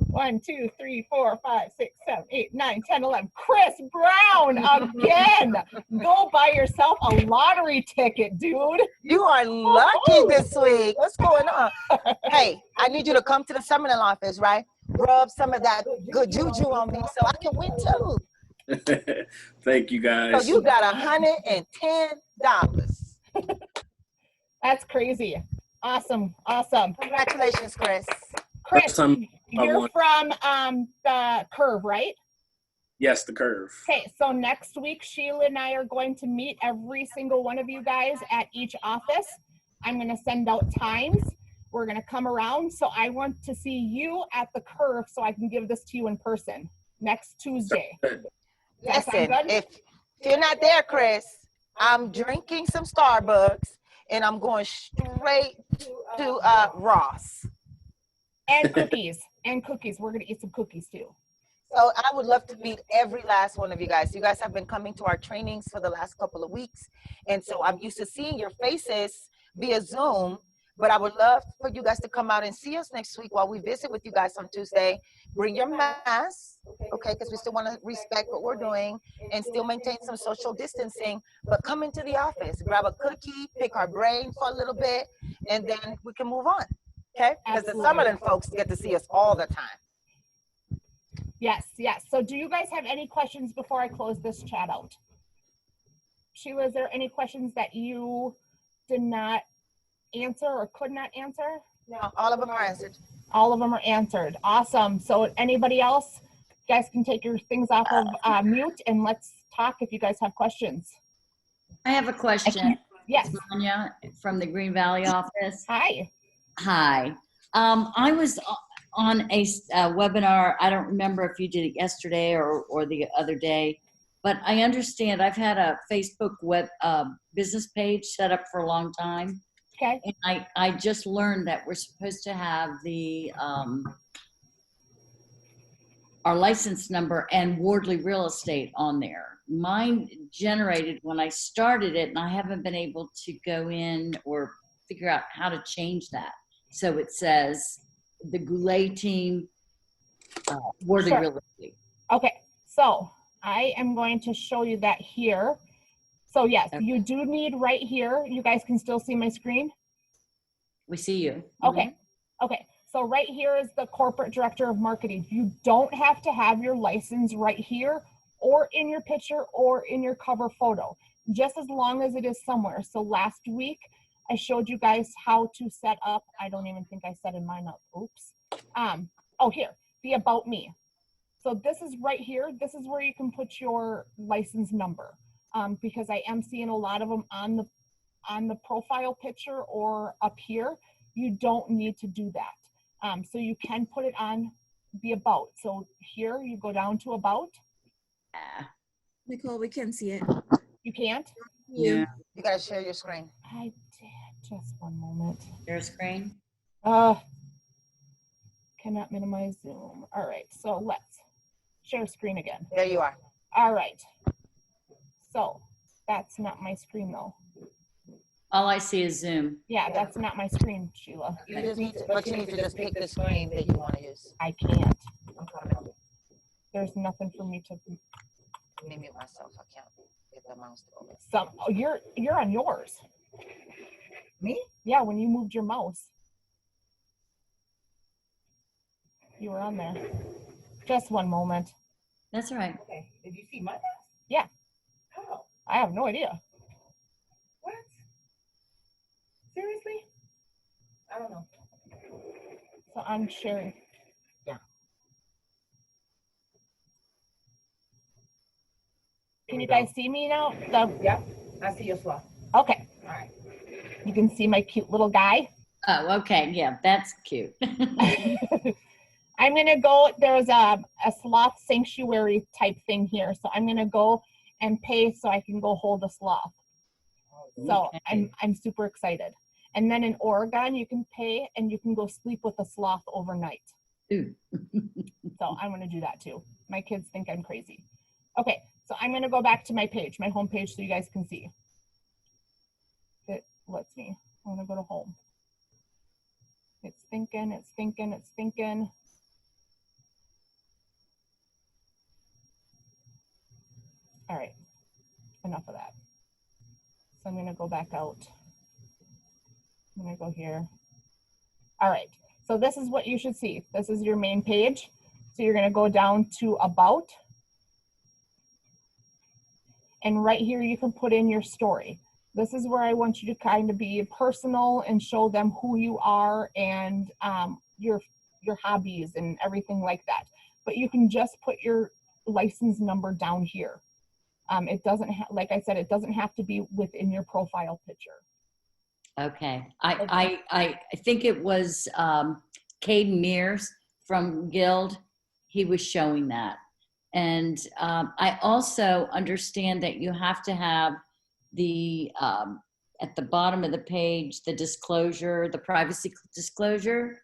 1, 2, 3, 4, 5, 6, 7, 8, 9, 10, 11. Chris Brown again. Go buy yourself a lottery ticket, dude. You are lucky this week. What's going on? Hey, I need you to come to the Summerlin office, right? Rub some of that good juju on me so I can win too. Thank you So guys. you got $110. That's crazy. Awesome. Awesome. Congratulations, Chris. Chris, First time I you're won. from the Curve, right? Yes, the curve. Okay, so next week, Sheila and I are going to meet every single one of you guys at each office. I'm going to send out times. We're going to come around. So I want to see you at the Curve so I can give this to you in person next Tuesday. Does that sound Listen, good? if you're not there, Chris, I'm drinking some Starbucks and I'm going straight to Ross. And cookies. And cookies. We're going to eat some cookies too. So I would love to meet every last one of you guys. You guys have been coming to our trainings for the last couple of weeks. And so I'm used to seeing your faces via Zoom, but I would love for you guys to come out and see us next week while we visit with you guys on Tuesday. Bring your masks, okay, because we still want to respect what we're doing and still maintain some social distancing, but come into the office, grab a cookie, pick our brain for a little bit, and then we can move on, okay? Because the Absolutely. Summerlin folks get to see us all the time. Yes, yes. So do you guys have any questions before I close this chat out? Sheila, is there any questions that you did not answer or could not answer? No, all of them are answered. All of them are answered. Awesome. So anybody else, you guys can take your things off of mute and let's talk if you guys have questions. I have a question. Yes. It's Manya from the Green Valley office. Hi. Hi. I was on a webinar. I don't remember if you did it yesterday or the other day, but I understand I've had a Facebook web business page set up for a long time. Okay. And I just learned that we're supposed to have the our license number and Wardley Real Estate on there. Mine generated when I started it, and I haven't been able to go in or figure out how to change that. So it says the Goulet team, Wardley Sure. Real Estate. Okay. So I am going to show you that here. So yes, Okay. you do need right here. You guys can still see my screen. We see you. Okay. Okay. So right here is the corporate director of marketing. You don't have to have your license right here or in your picture or in your cover photo, just as long as it is somewhere. So last week I showed you guys how to set up. I don't even think I set in mine up. Oops. Oh, here, the about me. So this is right here. This is where you can put your license number, because I am seeing a lot of them on the profile picture or up here. You don't need to do that. So you can put it on the about. So here you go down to about. Nicole, we can see it. You can't? Yeah. You gotta share your screen. I did. Just one moment. Your screen. Cannot minimize Zoom. All right. So let's share screen again. There you are. All right. So that's not my screen though. All I see is Zoom. Yeah, that's not my screen, Sheila. You just need to, but you need to just pick the screen that you want to use. I can't. I'm coming. There's nothing for me to. Let me mute myself. I can't get the mouse to open. Oh, you're on yours. Me? Yeah, when you moved your mouse, you were on there. Just one moment. That's all right. Okay. Did you see my mouse? Yeah. How? I have no idea. What? Seriously? I don't know. So I'm sharing. Yeah. Can you guys see me now? Yeah, I see your slot. Okay. All right. You can see my cute little guy. Oh, okay. Yeah, that's cute. I'm going to go, there's a sloth sanctuary type thing here. So I'm going to go and pay so I can go hold a sloth. So Okay. I'm super excited. And then in Oregon, you can pay and you can go sleep with a sloth overnight. Ooh. So I'm going to do that too. My kids think I'm crazy. Okay, so I'm going to go back to my page, my home page, so you guys can see. It lets me. I want to go to home. It's thinking, it's thinking, it's thinking. All right, enough of that. So I'm going to go back out. I'm going to go here. All right, so this is what you should see. This is your main page. So you're going to go down to About. And right here, you can put in your story. This is where I want you to kind of be personal and show them who you are and your hobbies and everything like that. But you can just put your license number down here. It doesn't, like I said, it doesn't have to be within your profile picture. Okay. I think it was Caden Mears from Guild. He was showing that. And I also understand that you have to have the, at the bottom of the page, the disclosure, the privacy disclosure.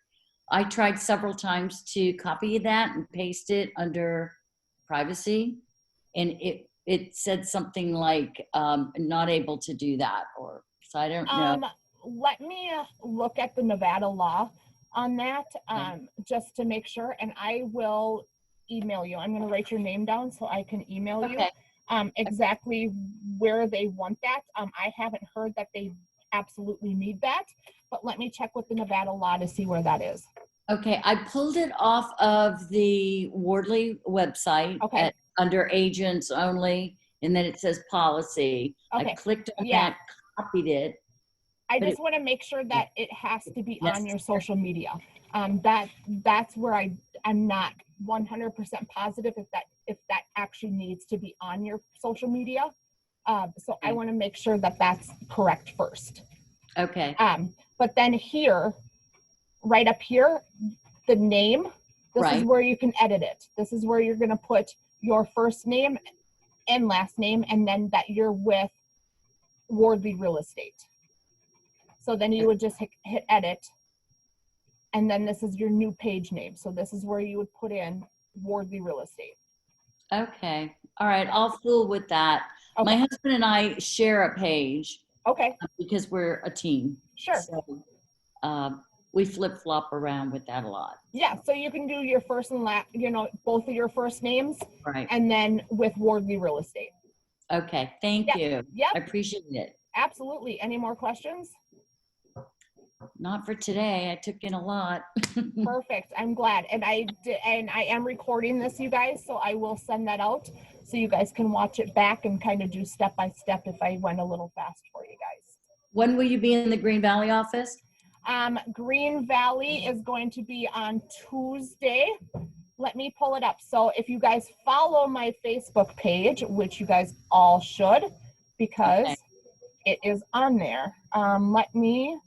I tried several times to copy that and paste it under privacy. And it said something like, not able to do that, or, so I don't know. Let me look at the Nevada law on that, just to make sure, and I will email you. I'm going to write your name down so I can email you exactly where they want that. I haven't heard that they absolutely need that, but let me check with the Nevada law to see where that is. Okay, I pulled it off of the Wardley website under agents only, and then it says policy. Okay. I clicked on that, copied it. I just want to make sure that it has to be on your social media. That's where I'm not 100% positive if that actually needs to be on your social media. So I want to make sure that that's correct first. Okay. But then here, right up here, the name, this is where you can edit it. This is where you're going to put your first name and last name, and then that you're with Wardley Real Estate. So then you would just hit edit, and then this is your new page name. So this is where you would put in Wardley Real Estate. Okay. All right. I'll fool with that. Okay. My husband and I share a page. Okay. Because we're a team. Sure. So we flip-flop around with that a lot. Yeah. So you can do your first and last, both of your first names. Right. And then with Wardley Real Estate. Okay. Thank you. Yep. I appreciate it. Absolutely. Any more questions? Not for today. I took in a lot. Perfect. I'm glad. And I am recording this, you guys, so I will send that out so you guys can watch it back and kind of do step by step if I went a little fast for you guys. When will you be in the Green Valley office? Green Valley is going to be on Tuesday. Let me pull it up. So if you guys follow my Facebook page, which you guys all should, because it is on there. Let me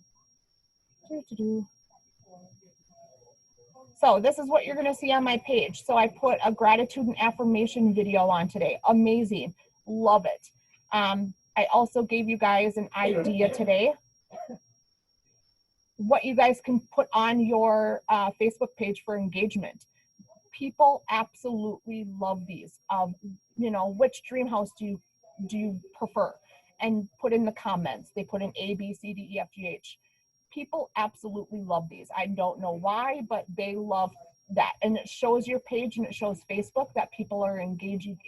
So this is what you're going to see on my page. So I put a gratitude and affirmation video on today. Amazing. Love it. I also gave you guys an idea today. What you guys can put on your Facebook page for engagement. People absolutely love these. Which dream house do you prefer? And put in the comments. They put in A, B, C, D, E, F, G, H. People absolutely love these. I don't know why, but they love that. And it shows your page and it shows Facebook that people are engaging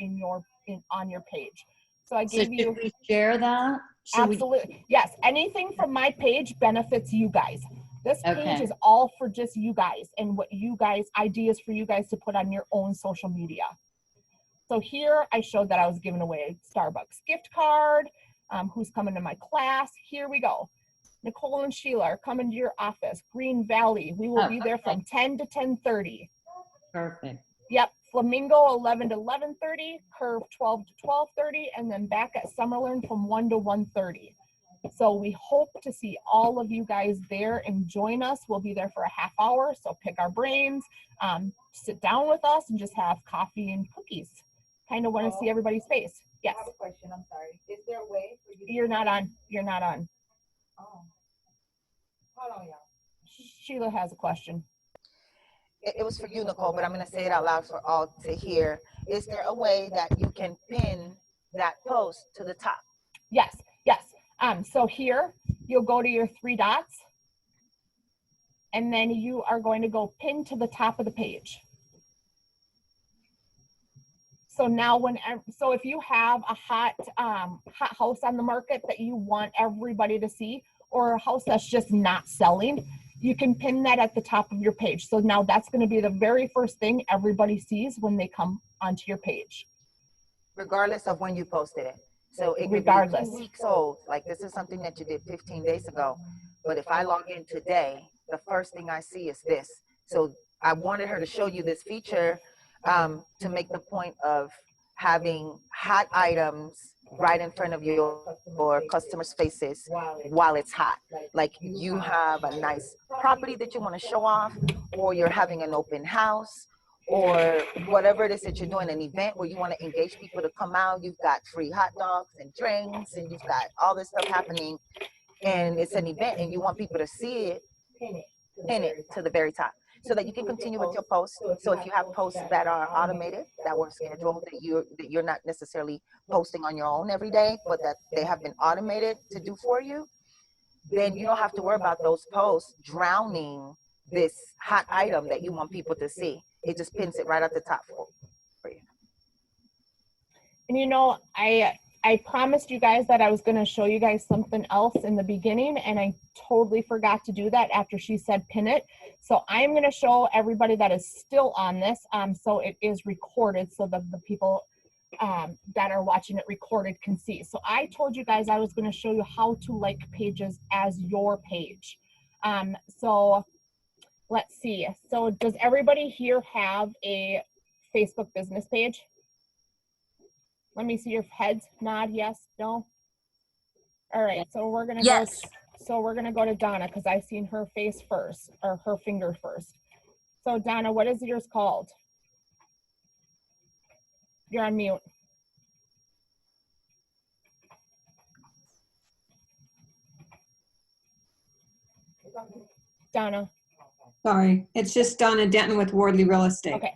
on your page. So I gave you. Should we share that? Absolutely. Yes. Anything from my page benefits you guys. This page is all for just you guys and what you guys, ideas for you guys to put on your own social media. So here I showed that I was giving away a Starbucks gift card. Who's coming to my class? Here we go. Nicole and Sheila are coming to your office. Green Valley. We will be there from 10 to 10:30. Perfect. Yep. Flamingo 11 to 11:30. Curve 12 to 12:30. And then back at Summerlin from 1 to 1:30. So we hope to see all of you guys there and join us. We'll be there for a half hour. So pick our brains, sit down with us and just have coffee and cookies. Kind of want to see everybody's face. Yes. I have a question. I'm sorry. Is there a way for you? You're not on. You're not on. Oh. Sheila has a question. It was for you, Nicole, but I'm going to say it out loud for all to hear. Is there a way that you can pin that post to the top? Yes, yes. So here you'll go to your three dots, and then you are going to go pin to the top of the page. So now so if you have a hot house on the market that you want everybody to see, or a house that's just not selling, you can pin that at the top of your page. So now that's going to be the very first thing everybody sees when they come onto your page. Regardless of when you posted it. So it could Regardless. be 2 weeks old, like this is something that you did 15 days ago. But if I log in today, the first thing I see is this. So I wanted her to show you this feature to make the point of having hot items right in front of your customers' faces while it's hot. Like you have a nice property that you want to show off, or you're having an open house, or whatever it is that you're doing, an event where you want to engage people to come out. You've got free hot dogs and drinks, and you've got all this stuff happening, and it's an event and you want people to see it, pin it to the very top so that you can continue with your posts. So if you have posts that are automated, that were scheduled, that you're not necessarily posting on your own every day, but that they have been automated to do for you, then you don't have to worry about those posts drowning this hot item that you want people to see. It just pins it right at the top for you. And you know, I promised you guys that I was going to show you guys something else in the beginning, and I totally forgot to do that after she said pin it. So I'm going to show everybody that is still on this. So it is recorded so that the people that are watching it recorded can see. So I told you guys I was going to show you how to like pages as your page. So let's see. So does everybody here have a Facebook business page? Let me see your heads nod. Yes, no. All right. So we're gonna Yes. go to Donna because I've seen her face first, or her finger first. So Donna, what is yours called? You're on mute. Donna. Sorry, it's just Donna Denton with Wardley Real Estate. Okay.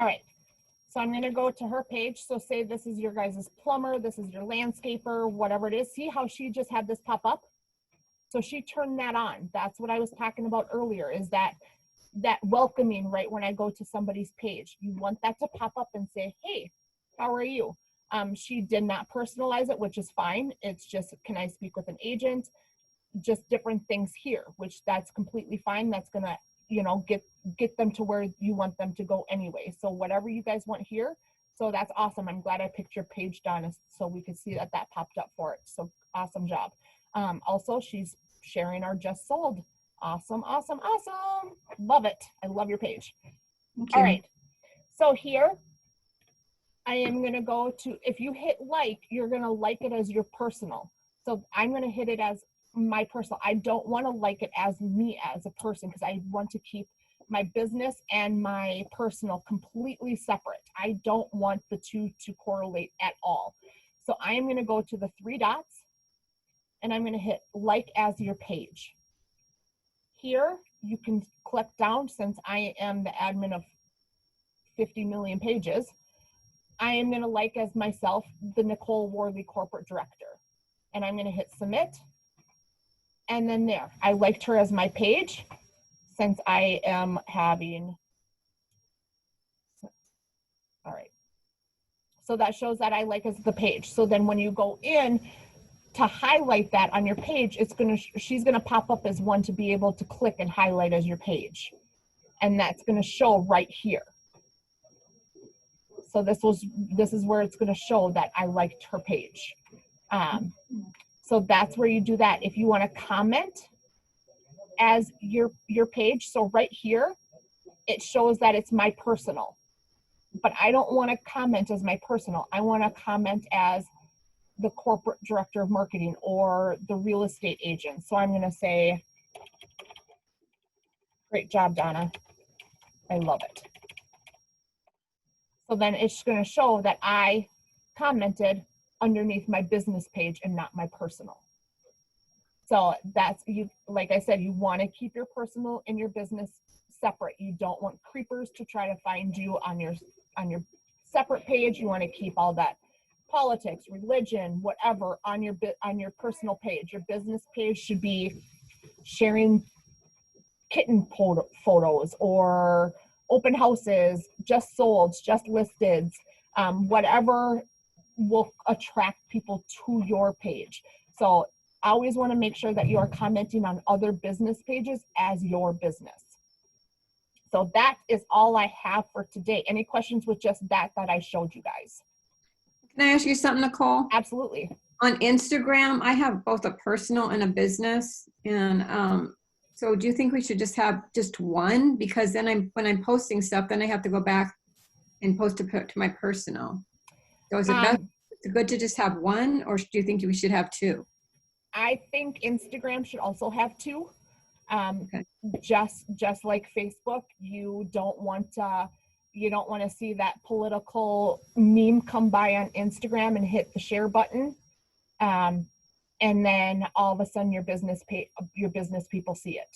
All right, so I'm gonna go to her page. So say this is your guys' plumber, this is your landscaper, whatever it is. See how she just had this pop up? So she turned that on. That's what I was talking about earlier, is that welcoming right when I go to somebody's page. You want that to pop up and say, hey, how are you? She did not personalize it, which is fine. It's just, can I speak with an agent? Just different things here, which that's completely fine. That's gonna, you know, get them to where you want them to go anyway. So whatever you guys want here. So that's awesome. I'm glad I picked your page, Donna, so we could see that popped up for it. So awesome job. Also, she's sharing our just sold. Awesome, awesome, awesome. Love it. I love your page. All right. So here, I am going to go to, if you hit like, you're going to like it as your personal. So I'm going to hit it as my personal. I don't want to like it as me as a person because I want to keep my business and my personal completely separate. I don't want the two to correlate at all. So I am going to go to the three dots and I'm going to hit like as your page. Here, you can click down since I am the admin of 50 million pages. I am going to like as myself, the Nicole Wardley Corporate Director. And I'm going to hit submit. And then there, I liked her as my page since I am having, all right. So that shows that I like as the page. So then when you go in to highlight that on your page, it's going to, she's going to pop up as one to be able to click and highlight as your page. And that's going to show right here. So this is where it's going to show that I liked her page. So that's where you do that. If you want to comment as your page, so right here, it shows that it's my personal. But I don't want to comment as my personal. I want to comment as the corporate director of marketing or the real estate agent. So I'm going to say, great job, Donna. I love it. So then it's going to show that I commented underneath my business page and not my personal. So that's, you, like I said, you want to keep your personal and your business separate. You don't want creepers to try to find you on your separate page. You want to keep all that politics, religion, whatever on your personal page. Your business page should be sharing kitten photos or open houses, just solds, just listed, whatever will attract people to your page. So I always want to make sure that you are commenting on other business pages as your business. So that is all I have for today. Any questions with just that I showed you guys? Can I ask you something, Nicole? Absolutely. On Instagram, I have both a personal and a business. And so do you think we should just have just one? Because then when I'm posting stuff, then I have to go back and post it to my personal. So is it good to just have one, or do you think we should have two? I think Instagram should also have two. Okay. Just like Facebook, you don't want to see that political meme come by on Instagram and hit the share button, and then all of a sudden your business people see it.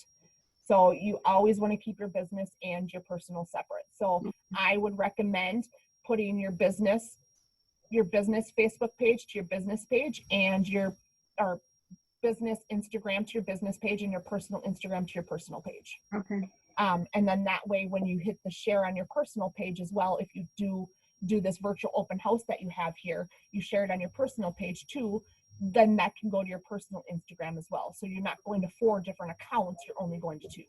So you always want to keep your business and your personal separate. So I would recommend putting your business Facebook page to your business page, and your business Instagram to your business page, and your personal Instagram to your personal page. Okay. And then that way, when you hit the share on your personal page as well, if you do this virtual open house that you have here, you share it on your personal page too, then that can go to your personal Instagram as well. So you're not going to 4 different accounts, you're only going to 2.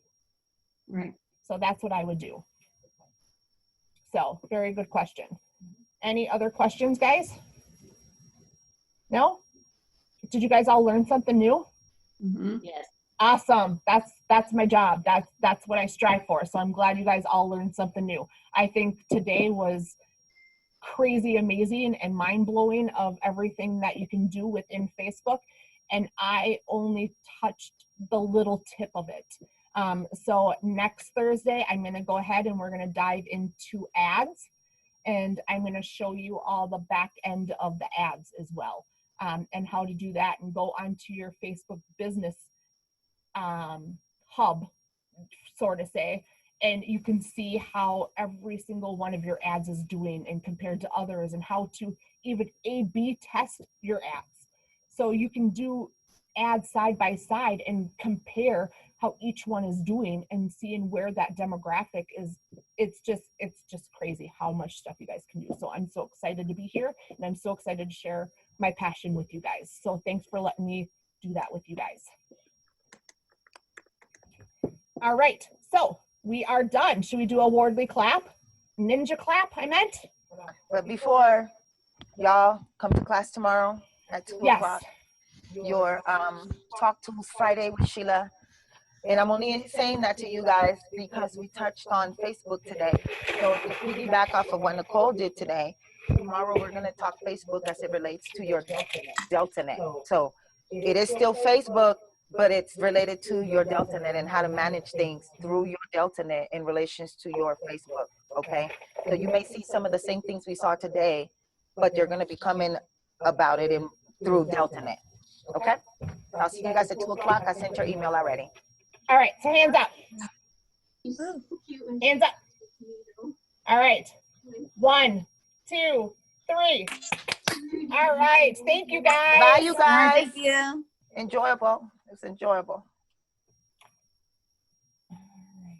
Right. So that's what I would do. So very good question. Any other questions, guys? No? Did you guys all learn something new? Mm-hmm. Yes. Awesome. That's my job. That's what I strive for. So I'm glad you guys all learned something new. I think today was crazy amazing and mind-blowing of everything that you can do within Facebook, and I only touched the little tip of it. So next Thursday I'm going to go ahead and we're going to dive into ads, and I'm going to show you all the back end of the ads as well, and how to do that, and go onto your Facebook business hub, sort of say, and you can see how every single one of your ads is doing and compared to others, and how to even A/B test your ads. So you can do ads side by side and compare how each one is doing and seeing where that demographic is. It's just crazy how much stuff you guys can do. So I'm so excited to be here, and I'm so excited to share my passion with you guys. So thanks for letting me do that with you guys. All right, so we are done. Should we do a Wardley clap? Ninja clap, I meant? But before y'all come to class tomorrow at 2 Yes. o'clock, your Talk Tools Friday with Sheila. And I'm only saying that to you guys because we touched on Facebook today. So to piggyback off of what Nicole did today, tomorrow we're going to talk Facebook as it relates to your DeltaNet. So it is still Facebook, but it's related to your DeltaNet and how to manage things through your DeltaNet in relations to your Facebook, okay? So you may see some of the same things we saw today, but you're going to be coming about it through DeltaNet, okay? I'll see you guys at 2 o'clock. I sent your email already. All right, so hands up. Hands up. All right. 1, 2, 3. All right. Thank you, guys. Bye, you guys. Thank you. Enjoyable. It's enjoyable. All right.